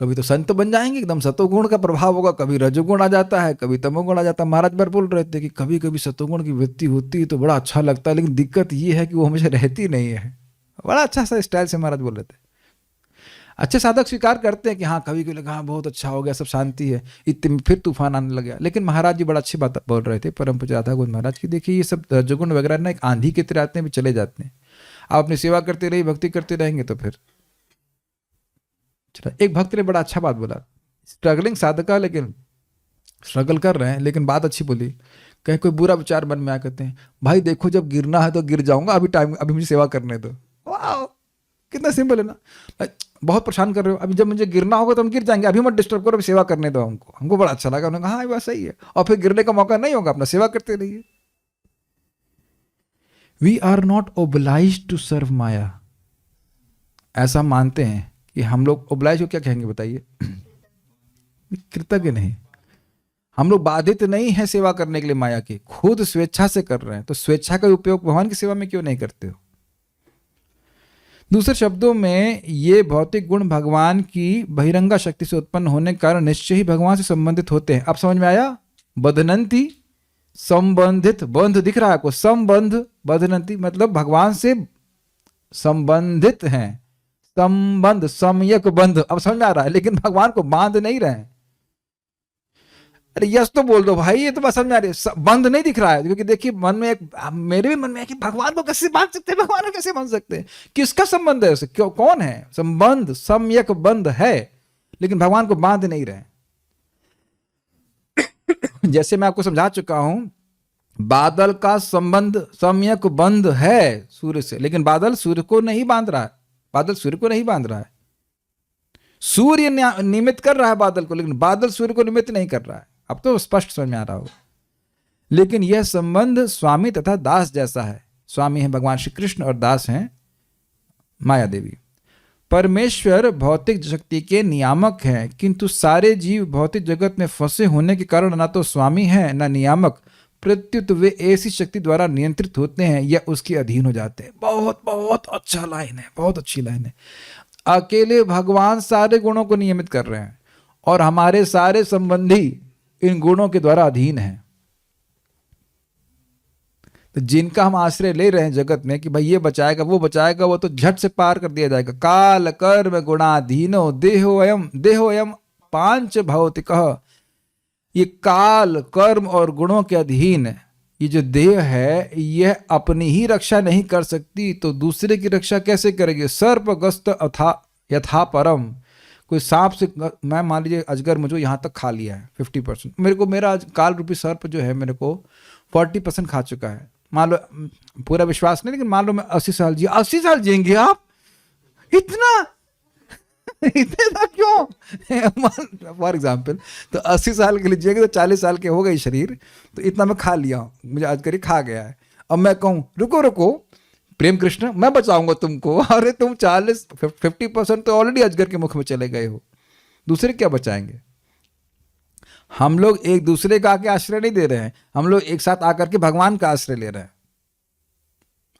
कभी तो संत बन जाएंगे, एकदम सतोगुण का प्रभाव होगा, कभी रजोगुण आ जाता है, कभी तमोगुण आ जाता है। महाराज बार बोल रहे थे कि कभी कभी सतोगुण की वृत्ति होती है तो बड़ा अच्छा लगता है, लेकिन दिक्कत ये है कि वो हमेशा रहती नहीं है। बड़ा अच्छा सा स्टाइल से महाराज बोल रहे थे। अच्छे साधक स्वीकार करते हैं कि हाँ कभी कभी लगा हाँ बहुत अच्छा हो गया, सब शांति है, इतने फिर तूफान आने लग गया। लेकिन महाराज जी बड़ा अच्छी बात बोल रहे थे, परम पूज्य राधा गोविंद महाराज की, देखिए ये सब रजोगुण वगैरह ना एक आंधी की तरह आते हैं, भी चले जाते हैं। आप अपनी सेवा करते रहिए, भक्ति करते रहेंगे तो फिर चला। एक भक्त ने बड़ा अच्छा बात बोला, स्ट्रगलिंग साधका, लेकिन स्ट्रगल कर रहे हैं, लेकिन बात अच्छी बोली। कहीं कोई बुरा विचार मन में आ कहते हैं, भाई देखो जब गिरना है तो गिर जाऊंगा, अभी मुझे सेवा करने दो। वाह कितना सिंपल है ना, बहुत परेशान कर रहे हो, अभी जब मुझे गिरना होगा तो हम गिर जाएंगे, अभी मत डिस्टर्ब करो, अभी सेवा करने दो हमको बड़ा अच्छा लगा। उन्होंने कहा हाँ ये बात सही है, और फिर गिरने का मौका नहीं होगा, अपना सेवा करते रहिए। We are not obliged to serve Maya, ऐसा मानते हैं कि हम लोग ओब्लाइज को क्या कहेंगे बताइए, कृतज्ञ नहीं, हम लोग बाधित नहीं है सेवा करने के लिए माया की, खुद स्वेच्छा से कर रहे हैं। तो स्वेच्छा का उपयोग भगवान की सेवा में क्यों नहीं करते हो? दूसरे शब्दों में ये भौतिक गुण भगवान की बहिरंगा शक्ति से उत्पन्न होने के कारण निश्चय ही भगवान से संबंधित होते हैं। अब समझ में आया? बधनंती, संबंधित, बंध दिख रहा है आपको, संबंध, बधनंती मतलब भगवान से संबंधित हैं, संबंध, सम्यक बंध। अब समझ में आ रहा है, लेकिन भगवान को बांध नहीं रहे हैं। अरे यस तो बोल दो भाई, ये तो बस समझ आ रही है, बंध नहीं दिख रहा है। क्योंकि देखिए मन में एक, मेरे भी मन में है कि भगवान को कैसे मान सकते हैं, भगवान को कैसे मान सकते हैं, किसका संबंध है उसे, क्यों, कौन है संबंध, सम्यक बंध है, लेकिन भगवान को बांध नहीं रहे। जैसे मैं आपको समझा चुका हूं, बादल का संबंध सम्यक बंध है सूर्य से, लेकिन बादल सूर्य को नहीं बांध रहा है, बादल सूर्य को नहीं बांध रहा है। सूर्य निमित्त कर रहा है बादल को, लेकिन बादल सूर्य को निमित्त नहीं कर रहा है। अब तो स्पष्ट समझ में आ रहा होगा। लेकिन यह संबंध स्वामी तथा दास जैसा है। स्वामी है भगवान श्री कृष्ण और दास हैं माया देवी। परमेश्वर भौतिक शक्ति के नियामक हैं, किंतु सारे जीव भौतिक जगत में फंसे होने के कारण न तो स्वामी हैं न नियामक, प्रत्युत वे ऐसी शक्ति द्वारा नियंत्रित होते हैं या उसके अधीन हो जाते हैं। बहुत बहुत अच्छा लाइन है, बहुत अच्छी लाइन है। अकेले भगवान सारे गुणों को नियमित कर रहे हैं और हमारे सारे संबंधी इन गुणों के द्वारा अधीन हैं। तो जिनका हम आश्रय ले रहे हैं जगत में कि भाई ये बचाएगा वो बचाएगा, वो तो झट से पार कर दिया जाएगा। काल कर्म गुणाधीनो देहोयम पांच भौतिकः। ये काल कर्म और गुणों के अधीन ये जो देह है, यह अपनी ही रक्षा नहीं कर सकती तो दूसरे की रक्षा कैसे करेगी। सर्पग्रस्त यथा परम। कोई सांप से, मैं मान लीजिए अजगर मुझे यहाँ तक खा लिया है 50%, मेरे को मेरा काल रूपी सर्प जो है मेरे को 40% खा चुका है। मान लो, पूरा विश्वास नहीं, लेकिन मान लो मैं 80 साल जी, 80 साल जिएंगे आप, इतना इतना क्यों फॉर एग्जाम्पल, तो 80 साल के लिए जिएंगे तो 40 साल के हो गए शरीर, तो इतना मैं खा लिया हूँ, मुझे अजगर खा गया है। अब मैं कहूँ रुको रुको प्रेम कृष्ण मैं बचाऊंगा तुमको, अरे तुम 50% तो ऑलरेडी अजगर के मुख में चले गए हो, दूसरे क्या बचाएंगे। हम लोग एक दूसरे का आके आश्रय नहीं दे रहे हैं, हम लोग एक साथ आकर के भगवान का आश्रय ले रहे हैं।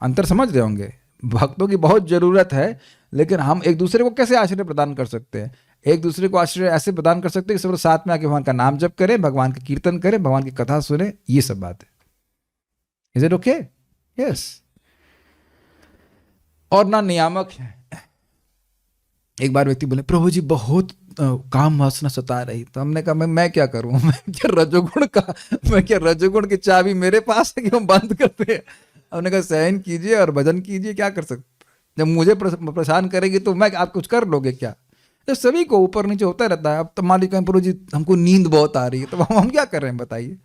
अंतर समझ रहे होंगे। भक्तों की बहुत जरूरत है, लेकिन हम एक दूसरे को कैसे आश्रय प्रदान कर सकते हैं। एक दूसरे को आश्रय ऐसे प्रदान कर सकते हैं कि सब लोग साथ में आके भगवान का नाम जप करें, भगवान का कीर्तन करें, भगवान की कथा सुने, ये सब बात है। Is it okay? यस। और ना नियामक है। एक बार व्यक्ति बोले प्रभु जी बहुत काम वासना सता रही, तो हमने कहा मैं क्या करूं, मैं क्या रजोगुण की चाबी मेरे पास है कि हम बंद करते हैं। हमने कहा सहन कीजिए और भजन कीजिए, क्या कर सकते। जब मुझे परेशान करेगी तो मैं आप कुछ कर लोगे क्या। तो सभी को ऊपर नीचे होता रहता है। अब तो मान लीजिए प्रभु जी हमको नींद बहुत आ रही है, तो हम क्या कर रहे हैं बताइए।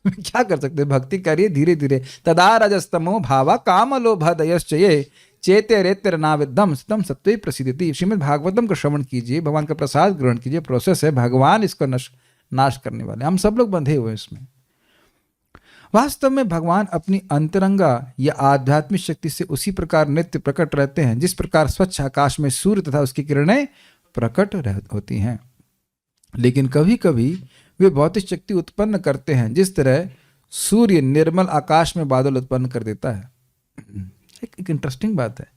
क्या कर सकते हैं, भक्ति करिए धीरे धीरे। तदा रजस्तमो भावा काम लोभदयश्चये चेते रेत्य नाविदम सतम सत्वे प्रसिद्धि। श्रीमद् भागवतम का श्रवण कीजिए, भगवान का प्रसाद ग्रहण कीजिए। प्रोसेस है, भगवान इसको नाश करने वाले, हम सब लोग बंधे हुए इसमें। वास्तव में भगवान अपनी अंतरंगा या आध्यात्मिक शक्ति से उसी प्रकार नित्य प्रकट रहते हैं जिस प्रकार स्वच्छ आकाश में सूर्य तथा उसकी किरणें प्रकट होती हैं। लेकिन कभी कभी वे भौतिक शक्ति उत्पन्न करते हैं, जिस तरह सूर्य निर्मल आकाश में बादल उत्पन्न कर देता है। एक इंटरेस्टिंग बात है,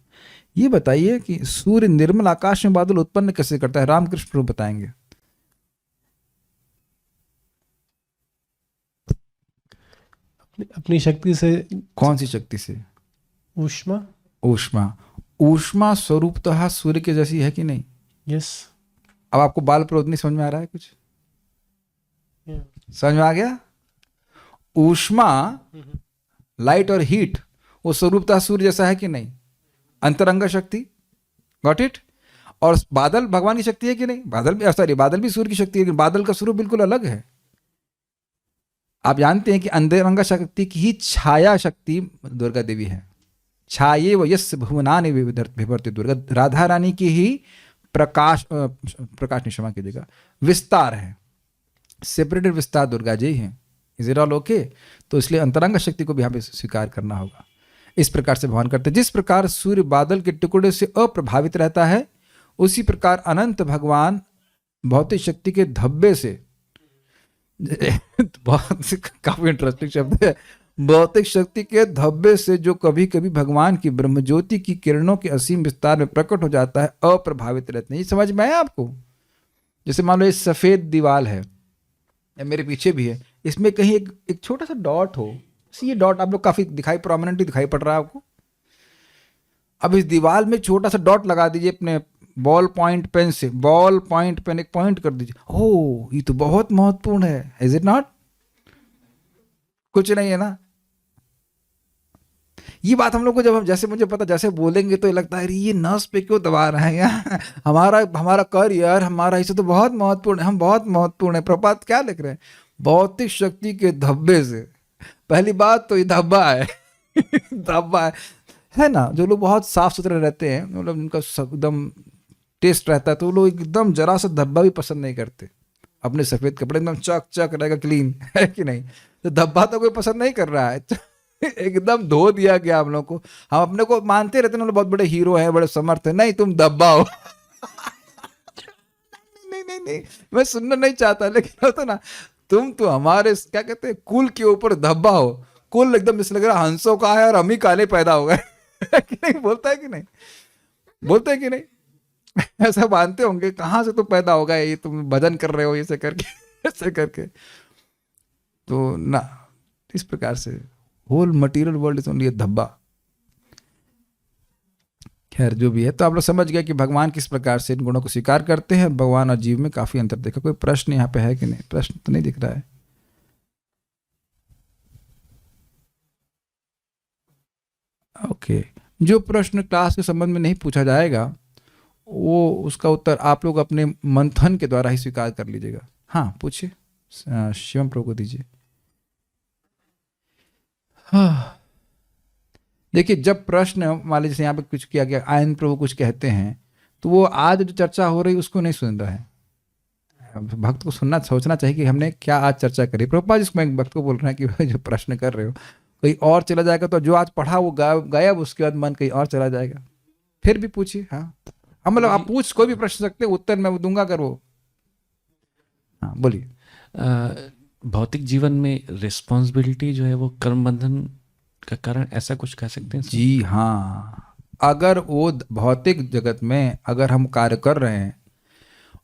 ये बताइए कि सूर्य निर्मल आकाश में बादल उत्पन्न कैसे करता है। रामकृष्ण प्रभु बताएंगे। अपनी शक्ति से। कौन सी शक्ति से? ऊष्मा। ऊष्मा। ऊष्मा स्वरूपतः सूर्य के जैसी है कि नहीं? यस। अब आपको बाल प्रोधनी समझ में आ रहा है? कुछ समझ में आ गया? ऊष्मा, लाइट और हीट, वो स्वरूपतः सूर्य जैसा है कि नहीं? अंतरंग शक्ति, गॉट इट। और बादल भगवान की शक्ति है कि नहीं? बादल भी सूर्य की शक्ति है, लेकिन बादल का स्वरूप बिल्कुल अलग है। आप जानते हैं कि अंतरंग शक्ति की ही छाया शक्ति दुर्गा देवी है। छाये व यस्य भुवनानि बिभर्ति दुर्गा, राधा रानी की ही प्रकाश नहीं, क्षमा कीजिएगा, विस्तार है, सेपरेटेड विस्तार दुर्गा जी हैं। Is it all okay? तो इसलिए अंतरंग शक्ति को भी हमें स्वीकार करना होगा। इस प्रकार से भगवान करते हैं। जिस प्रकार सूर्य बादल के टुकड़े से अप्रभावित रहता है, उसी प्रकार अनंत भगवान भौतिक शक्ति के धब्बे से बहुत काफी इंटरेस्टिंग शब्द है, भौतिक शक्ति के धब्बे से जो कभी कभी भगवान की ब्रह्मज्योति की किरणों के असीम विस्तार में प्रकट हो जाता है, अप्रभावित रहते हैं। ये समझ में आया आपको? जैसे मान लो ये सफेद दीवार है, मेरे पीछे भी है, इसमें कहीं एक छोटा सा डॉट हो, ये डॉट आप लोग काफी प्रोमिनेंटली दिखाई पड़ रहा है आपको। अब इस दीवार में छोटा सा डॉट लगा दीजिए अपने बॉल पॉइंट पेन से, बॉल पॉइंट पेन एक पॉइंट कर दीजिए, ओह ये तो बहुत महत्वपूर्ण है, इज इट नॉट? कुछ नहीं है ना। ये बात हम लोग को जब हम, जैसे मुझे पता, जैसे बोलेंगे तो ये लगता है अरे ये नस पे क्यों दबा रहे हैं यार, हमारा हमारा करियर, हमारा हिस्सा तो बहुत महत्वपूर्ण है, हम बहुत महत्वपूर्ण है। प्रपात क्या लिख रहे हैं? भौतिक शक्ति के धब्बे से, पहली बात तो ये धब्बा है धब्बा है ना। जो लोग बहुत साफ सुथरे रहते हैं, मतलब उनका एकदम टेस्ट रहता है, तो वो लोग एकदम जरा सा धब्बा भी पसंद नहीं करते। अपने सफेद कपड़े एकदम चक चक रहेगा, क्लीन है कि नहीं, तो धब्बा तो कोई पसंद नहीं कर रहा है एकदम धो दिया गया हम लोग को। हम अपने को मानते रहते हैं बहुत बड़े हीरो हैं, बड़े समर्थ हैं, नहीं तुम धब्बा हो नहीं नहीं नहीं, मैं सुनना नहीं चाहता, लेकिन होता ना, तुम तो हमारे क्या कहते हैं कुल के ऊपर धब्बा हो। कुल एकदम जैसे लग रहा हंसों का है और हम ही काले पैदा हो गए कि नहीं, बोलता है कि नहीं, बोलते हैं कि नहीं ऐसा मानते होंगे, कहाँ से तो पैदा होगा ये, तुम भजन कर रहे हो ऐसे करके ऐसे करके, तो ना इस प्रकार से whole material world is only धब्बा। खैर जो भी है, तो आप लोग समझ गए कि भगवान किस प्रकार से इन गुणों को स्वीकार करते हैं। भगवान और जीव में काफी अंतर देखा। कोई प्रश्न यहाँ पे है कि नहीं? प्रश्न तो नहीं दिख रहा है। ओके, जो प्रश्न क्लास के संबंध में नहीं पूछा जाएगा वो उसका उत्तर आप लोग अपने मंथन के द्वारा ही स्वीकार कर लीजिएगा। हाँ पूछिए, शिवम प्रभु को दीजिए। हाँ देखिए, जब प्रश्न मान लीजिए जैसे यहाँ पे कुछ किया गया, आयन प्रभु कुछ कहते हैं, तो वो आज जो चर्चा हो रही उसको नहीं सुन रहा है। भक्त को सुनना, सोचना चाहिए कि हमने क्या आज चर्चा करी। प्रभुपाद जिसको मैं भक्त को बोल रहा है कि भाई जो प्रश्न कर रहे हो कहीं और चला जाएगा, तो जो आज पढ़ा वो गायब, उसके बाद मन कहीं और चला जाएगा। फिर भी पूछिए। हाँ मतलब आप पूछ कोई भी प्रश्न सकते, उत्तर मैं दूंगा अगर वो। हाँ बोलिए। भौतिक जीवन में रिस्पॉन्सिबिलिटी जो है वो कर्म बंधन का कारण, ऐसा कुछ कह सकते हैं? जी हाँ, अगर वो भौतिक जगत में अगर हम कार्य कर रहे हैं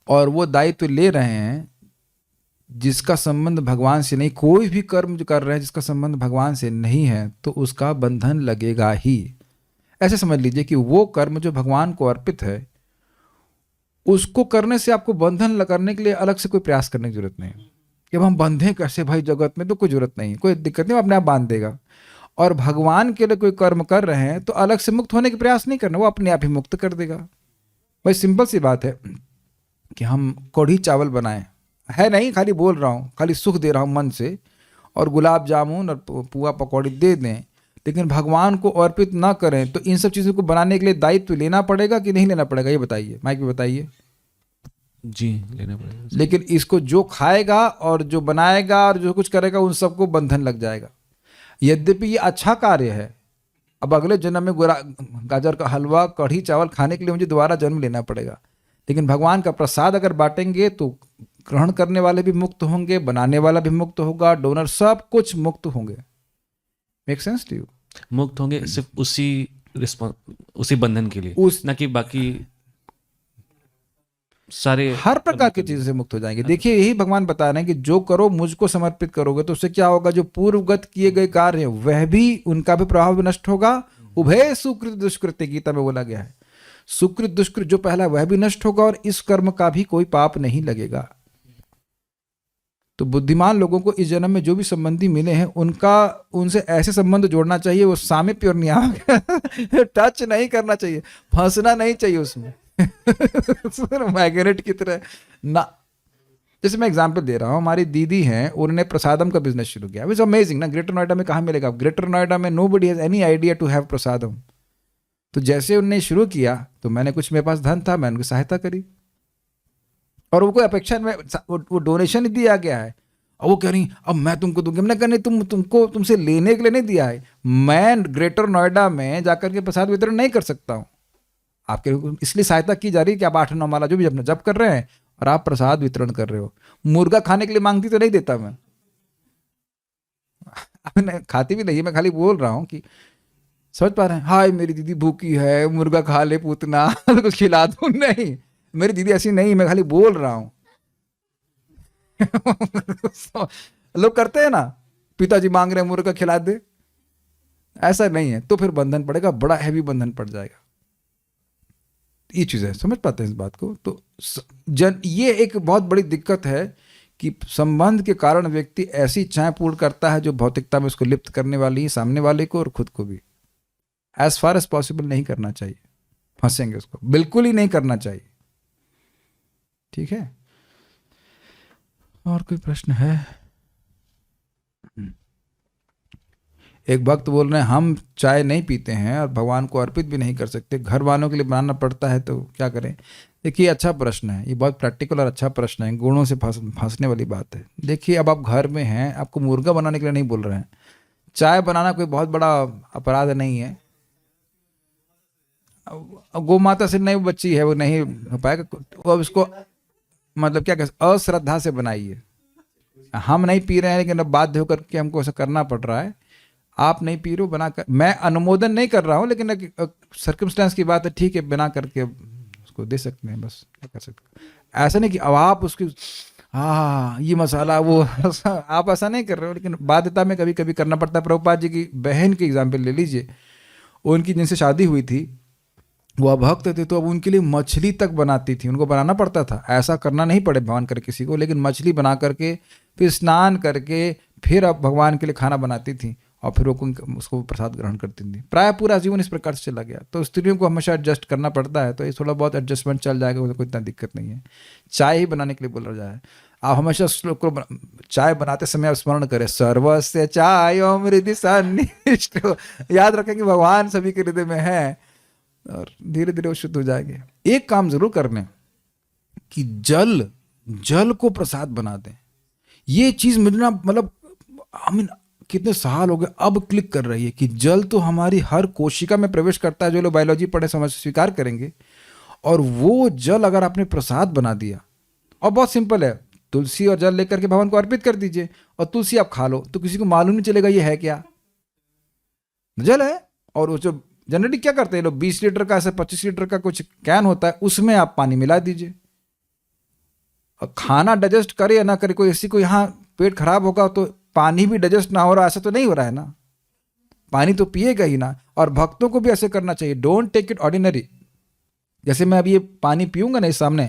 और वो दायित्व ले रहे हैं जिसका संबंध भगवान से नहीं, कोई भी कर्म जो कर रहे हैं जिसका संबंध भगवान से नहीं है, तो उसका बंधन लगेगा ही। ऐसे समझ लीजिए कि वो कर्म जो भगवान को अर्पित है उसको करने से आपको बंधन करने के लिए अलग से कोई प्रयास करने की जरूरत नहीं। कि अब हम बंधे कैसे भाई जगत में, तो कोई जरूरत नहीं, कोई दिक्कत नहीं, वो अपने आप बांध देगा। और भगवान के लिए कोई कर्म कर रहे हैं तो अलग से मुक्त होने के प्रयास नहीं करना, वो अपने आप ही मुक्त कर देगा। भाई सिंपल सी बात है कि हम कढ़ी चावल बनाएं, है नहीं, खाली बोल रहा हूँ, खाली सुख दे रहा हूँ मन से, और गुलाब जामुन और पुआ पकौड़ी दे दें, लेकिन भगवान को अर्पित ना करें, तो इन सब चीज़ों को बनाने के लिए दायित्व लेना पड़ेगा कि नहीं लेना पड़ेगा? ये बताइए, माइक में बताइए। जी लेना पड़ेगा। लेकिन इसको जो खाएगा और जो बनाएगा और जो कुछ करेगा उन सबको बंधन लग जाएगा। यद्यपि ये अच्छा कार्य है, अब अगले जन्म में गाजर का हलवा कढ़ी चावल खाने के लिए मुझे दोबारा जन्म लेना पड़ेगा, लेकिन भगवान का प्रसाद अगर बांटेंगे तो ग्रहण करने वाले भी मुक्त होंगे, बनाने वाला भी मुक्त होगा, डोनर सब कुछ मुक्त होंगे। Make sense to you? मुक्त होंगे सिर्फ उसी बंधन के लिए, ना कि बाकी सारे हर प्रकार की चीजों से मुक्त हो जाएंगे। देखिए यही भगवान बता रहे हैं कि जो करो मुझको समर्पित करोगे तो उससे क्या होगा, जो पूर्वगत किए गए कार्य हैं वह भी, उनका भी प्रभाव भी नष्ट होगा। उभय सुकृत दुष्कृत गीता में बोला गया है, सुकृत दुष्कृत जो पहला वह भी नष्ट होगा और इस कर्म का भी कोई पाप नहीं लगेगा। तो बुद्धिमान लोगों को इस जन्म में जो भी संबंधी मिले हैं उनसे ऐसे संबंध जोड़ना चाहिए, वो सामीप्य और नियामक टच नहीं करना चाहिए, फंसना नहीं चाहिए उसमें मैग्नेट की तरह ना। जैसे मैं एग्जांपल दे रहा हूँ, हमारी दीदी हैं, उन्होंने प्रसादम का बिजनेस शुरू किया। इट्स अमेजिंग ना। ग्रेटर नोएडा में कहाँ मिलेगा? ग्रेटर नोएडा में nobody has any idea to have prasadam. तो जैसे उन्होंने शुरू किया तो मैंने कुछ, मेरे पास धन था, मैंने उनकी सहायता करी, और वो कोई अपेक्षा में वो डोनेशन दिया गया है, और वो कह रही अब मैं तुमको दूंगी। मैंने कहा नहीं, तुमसे लेने के लिए नहीं दिया है, मैं ग्रेटर नोएडा में जाकर के प्रसाद वितरण नहीं कर सकता हूँ। आपके इसलिए सहायता की जा रही है कि आप 8-9 माला जो भी अपना जप कर रहे हैं और आप प्रसाद वितरण कर रहे हो। मुर्गा खाने के लिए मांगती तो नहीं देता मैं खाती भी नहीं, मैं खाली बोल रहा हूँ कि समझ पा रहे हैं। हाय मेरी दीदी भूखी है, मुर्गा खा ले पूतना कुछ खिला दूं। नहीं, मेरी दीदी ऐसी नहीं, मैं खाली बोल रहा हूँ लोग करते हैं ना, पिताजी मांग रहे हैं मुर्गा खिला दे, ऐसा नहीं है, तो फिर बंधन पड़ेगा, बड़ा हैवी बंधन पड़ जाएगा। ये चीज़ है, समझ पाते हैं इस बात को। तो ये एक बहुत बड़ी दिक्कत है कि संबंध के कारण व्यक्ति ऐसी इच्छाएं पूर्ण करता है जो भौतिकता में उसको लिप्त करने वाली है, सामने वाले को और खुद को भी। एज फार एज पॉसिबल नहीं करना चाहिए, फंसेंगे उसको, बिल्कुल ही नहीं करना चाहिए। ठीक है, और कोई प्रश्न है? एक भक्त बोल रहे हैं हम चाय नहीं पीते हैं और भगवान को अर्पित भी नहीं कर सकते, घर वालों के लिए बनाना पड़ता है, तो क्या करें? देखिए, अच्छा प्रश्न है ये, बहुत प्रैक्टिकल और अच्छा प्रश्न है, गुणों से फंसने वाली बात है। देखिए, अब आप घर में हैं, आपको मुर्गा बनाने के लिए नहीं बोल रहे हैं। चाय बनाना कोई बहुत बड़ा अपराध नहीं है। गौ माता से नहीं, वो बच्ची है, वो नहीं हो पाएगा, वो अब उसको मतलब क्या कहते, अश्रद्धा से बनाइए। हम नहीं पी रहे हैं लेकिन अब बाध्य होकर के हमको ऐसा करना पड़ रहा है। आप नहीं पी रहे हो, बना कर, मैं अनुमोदन नहीं कर रहा हूँ, लेकिन सर्कमस्टेंस की बात है, ठीक है, बना करके उसको दे सकते हैं, बस क्या कर सकते हैं। ऐसा नहीं कि अब आप उसकी हाँ ये मसाला वो आप ऐसा नहीं कर रहे हो, लेकिन बाध्यता में कभी कभी करना पड़ता है। प्रभुपाद जी की बहन की एग्जाम्पल ले लीजिए, उनकी जिनसे शादी हुई थी वो अभक्त थे, तो अब उनके लिए मछली तक बनाती थी, उनको बनाना पड़ता था। ऐसा करना नहीं पड़े भगवान करे किसी को, लेकिन मछली बना करके फिर स्नान करके फिर अब भगवान के लिए खाना बनाती थी और फिर वो उसको प्रसाद ग्रहण करती थी। प्राय पूरा जीवन इस प्रकार से चला गया। तो स्त्रियों को हमेशा एडजस्ट करना पड़ता है, तो ये थोड़ा बहुत एडजस्टमेंट चल जाएगा, उसमें कोई इतना दिक्कत नहीं है। चाय ही बनाने के लिए बोला जाए, आप हमेशा श्लोक को चाय बनाते समय आप स्मरण करें, सर्वस्य चाय हृदय सन्निष्ठ। याद रखें कि भगवान सभी के हृदय में है और धीरे धीरे वो शुद्ध हो जाएंगे। एक काम जरूर कर लें कि जल को प्रसाद बना दें। ये चीज मिलना मतलब कितने साल हो गए अब क्लिक कर रही है कि जल तो हमारी हर कोशिका में प्रवेश करता है। जो लोग बायोलॉजी पढ़े समझ स्वीकार करेंगे। और वो जल अगर आपने प्रसाद बना दिया, और बहुत सिंपल है, तुलसी और जल लेकर के भगवान को अर्पित कर दीजिए और तुलसी आप खा लो, तो किसी को मालूम नहीं चलेगा ये है क्या, जल है। और वो जो जनरली क्या करते हैं लोग, 20 लीटर का ऐसे 25 लीटर का कुछ कैन होता है, उसमें आप पानी मिला दीजिए। और खाना डाइजेस्ट करे या ना करे, कोई ऐसी कोई यहाँ पेट खराब होगा तो पानी भी डाइजेस्ट ना हो रहा, ऐसा तो नहीं हो रहा है ना, पानी तो पिएगा ही ना। और भक्तों को भी ऐसे करना चाहिए, डोंट टेक इट ऑर्डिनरी। जैसे मैं अभी ये पानी पीऊंगा ना, इस सामने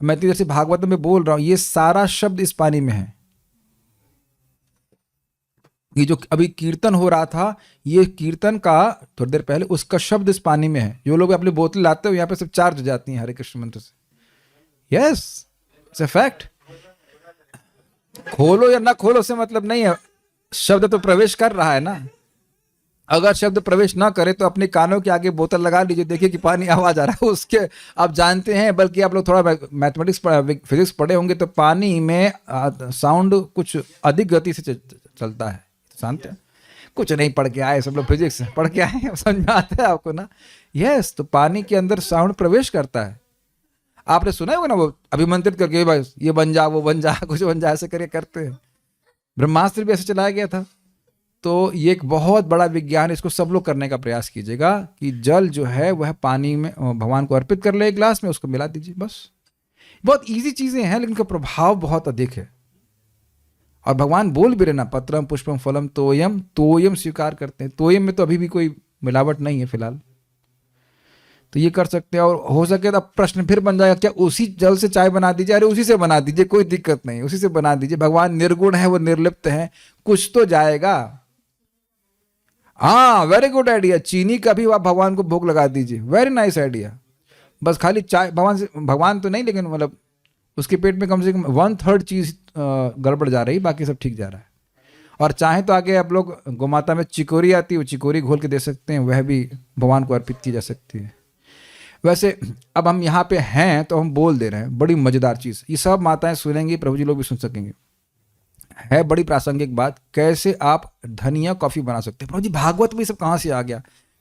मैं तो जैसे भागवत में बोल रहा हूं, ये सारा शब्द इस पानी में है। ये जो अभी कीर्तन हो रहा था, ये कीर्तन का थोड़ी देर पहले उसका शब्द इस पानी में है। जो लोग अपनी बोतल लाते हो यहाँ पे सब चार्ज हो जाती हैं हरे कृष्ण मंत्र से। Yes, it's a fact. खोलो या ना खोलो से मतलब नहीं है, शब्द तो प्रवेश कर रहा है ना। अगर शब्द प्रवेश ना करे तो अपने कानों के आगे बोतल लगा लीजिए, देखिए कि पानी आवाज आ रहा है उसके। आप जानते हैं, बल्कि आप लोग थोड़ा मैथमेटिक्स फिजिक्स पढ़े होंगे, तो पानी में साउंड कुछ अधिक गति से चलता है, जानते हैं। कुछ नहीं पढ़ के आए सब लोग, फिजिक्स पढ़ के आए, समझ में आता है आपको ना। यस, तो पानी के अंदर साउंड प्रवेश करता है। आपने सुना होगा ना, वो अभिमंत्रित करके भाई ये बन जा, वो बन जा, कुछ बन जा, ऐसे करके करते हैं। ब्रह्मास्त्र भी ऐसे चलाया गया था। तो ये एक बहुत बड़ा विज्ञान, इसको सब लोग करने का प्रयास कीजिएगा कि जल जो है वह पानी में भगवान को अर्पित कर ले, एक ग्लास में उसको मिला दीजिए, बस। बहुत इजी चीजें हैं, लेकिन उनका प्रभाव बहुत अधिक है। और भगवान बोल भी रहे ना, पत्रम पुष्पम फलम तोयम, तोयम स्वीकार करते हैं। तोयम में तो अभी भी कोई मिलावट नहीं है फिलहाल, तो ये कर सकते हैं। और हो सके तो प्रश्न फिर बन जाएगा, क्या उसी जल से चाय बना दीजिए? अरे उसी से बना दीजिए, कोई दिक्कत नहीं, उसी से बना दीजिए। भगवान निर्गुण है, वो निर्लिप्त है, कुछ तो जाएगा। हाँ, वेरी गुड आइडिया, चीनी का भी आप भगवान को भोग लगा दीजिए, वेरी नाइस आइडिया। बस खाली चाय भगवान तो नहीं, लेकिन मतलब उसके पेट में कम से कम 1/3 चीज गड़बड़ जा रही, बाकी सब ठीक जा रहा है। और चाहे तो आगे आप लोग गोमाता में चिकोरी आती है, वो चिकोरी घोल के दे सकते हैं, वह भी भगवान को अर्पित की जा सकती है। वैसे अब हम यहाँ पे हैं तो हम बोल दे रहे हैं, बड़ी मजेदार चीज, ये सब माताएं सुनेंगी, प्रभु जी लोग भी सुन सकेंगे, है बड़ी प्रासंगिक बात। कैसे आप धनिया कॉफी बना सकते हैं? प्रभु जी भागवत में सब कहाँ से आ गया?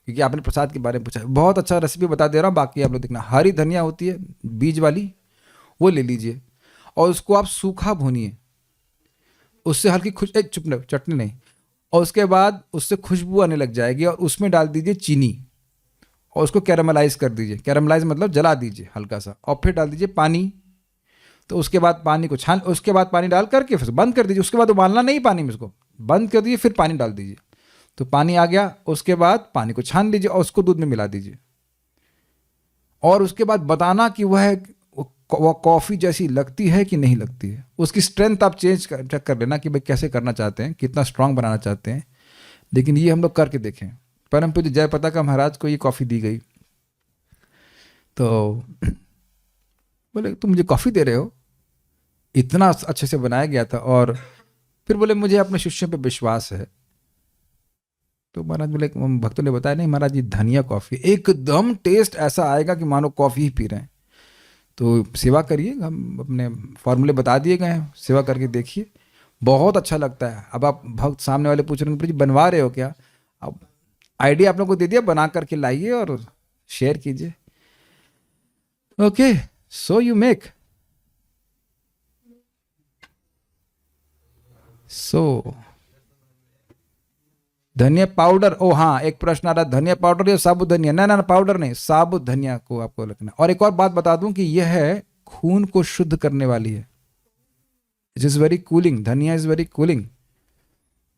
क्योंकि आपने प्रसाद के बारे में पूछा, बहुत अच्छा रेसिपी बता दे रहा हूँ, बाकी आप लोग देखना। हरी धनिया होती है बीज वाली, वो ले लीजिए और उसको आप सूखा भूनिए, उससे हल्की चटनी नहीं, और उसके बाद उससे खुशबू आने लग जाएगी, और उसमें डाल दीजिए चीनी और उसको कैरामलाइज कर दीजिए। कैरामलाइज मतलब जला दीजिए हल्का सा, और फिर डाल दीजिए पानी। तो उसके बाद पानी को छान, उसके बाद पानी डाल करके फिर बंद कर दीजिए। उसके बाद उबालना नहीं पानी में, उसको बंद कर दीजिए, फिर पानी डाल दीजिए। तो पानी आ गया, उसके बाद पानी को छान लीजिए और उसको दूध में मिला दीजिए। और उसके बाद बताना कि वह कॉफ़ी जैसी लगती है कि नहीं लगती है। उसकी स्ट्रेंथ आप चेक कर लेना कि भाई कैसे करना चाहते हैं, कितना स्ट्रांग बनाना चाहते हैं। लेकिन ये हम लोग करके देखें। परम पूज्य जयपताका महाराज को ये कॉफ़ी दी गई, तो बोले तुम मुझे कॉफ़ी दे रहे हो, इतना अच्छे से बनाया गया था। और फिर बोले मुझे अपने शिष्यों पे विश्वास है। तो महाराज बोले, भक्तों ने बताया नहीं महाराज ये धनिया कॉफ़ी, एकदम टेस्ट ऐसा आएगा कि मानो कॉफ़ी ही पी रहे हैं। तो सेवा करिए, हम अपने फॉर्मूले बता दिए गए हैं, सेवा करके देखिए, बहुत अच्छा लगता है। अब आप भक्त सामने वाले पूछ रहे हैं बनवा रहे हो क्या, अब आइडिया आप लोग को दे दिया, बना करके लाइए और शेयर कीजिए। ओके, सो यू मेक, सो धनिया पाउडर। ओ हाँ, एक प्रश्न आ रहा है, धनिया पाउडर या साबुत धनिया? ना पाउडर नहीं, साबुत धनिया को आपको रखना। और एक और बात बता दूं कि यह है खून को शुद्ध करने वाली है। इट इज वेरी कूलिंग, धनिया इज वेरी कूलिंग।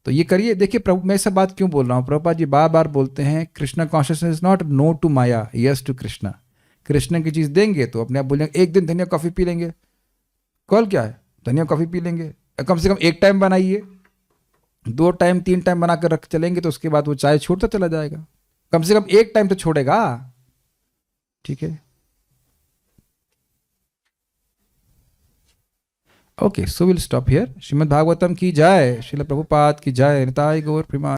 तो ये करिए, देखिए प्रभु, मैं सब बात क्यों बोल रहा हूँ, प्रभुपाद जी बार बार बोलते हैं Krishna consciousness is not no to maya, yes to Krishna. Krishna की चीज देंगे तो अपने आप बोलेंगे, एक दिन धनिया कॉफी पी लेंगे, कॉल क्या है, धनिया कॉफी पी लेंगे। कम से कम एक टाइम बनाइए, 2 टाइम 3 टाइम बना कर रख चलेंगे तो उसके बाद वो चाय छोड़ता चला जाएगा। कम से कम एक टाइम तो छोड़ेगा, ठीक है। Okay, so will stop here. Shrimad Bhagavatam की जय, श्रील प्रभुपाद की जय, निताय गौर प्रेमा।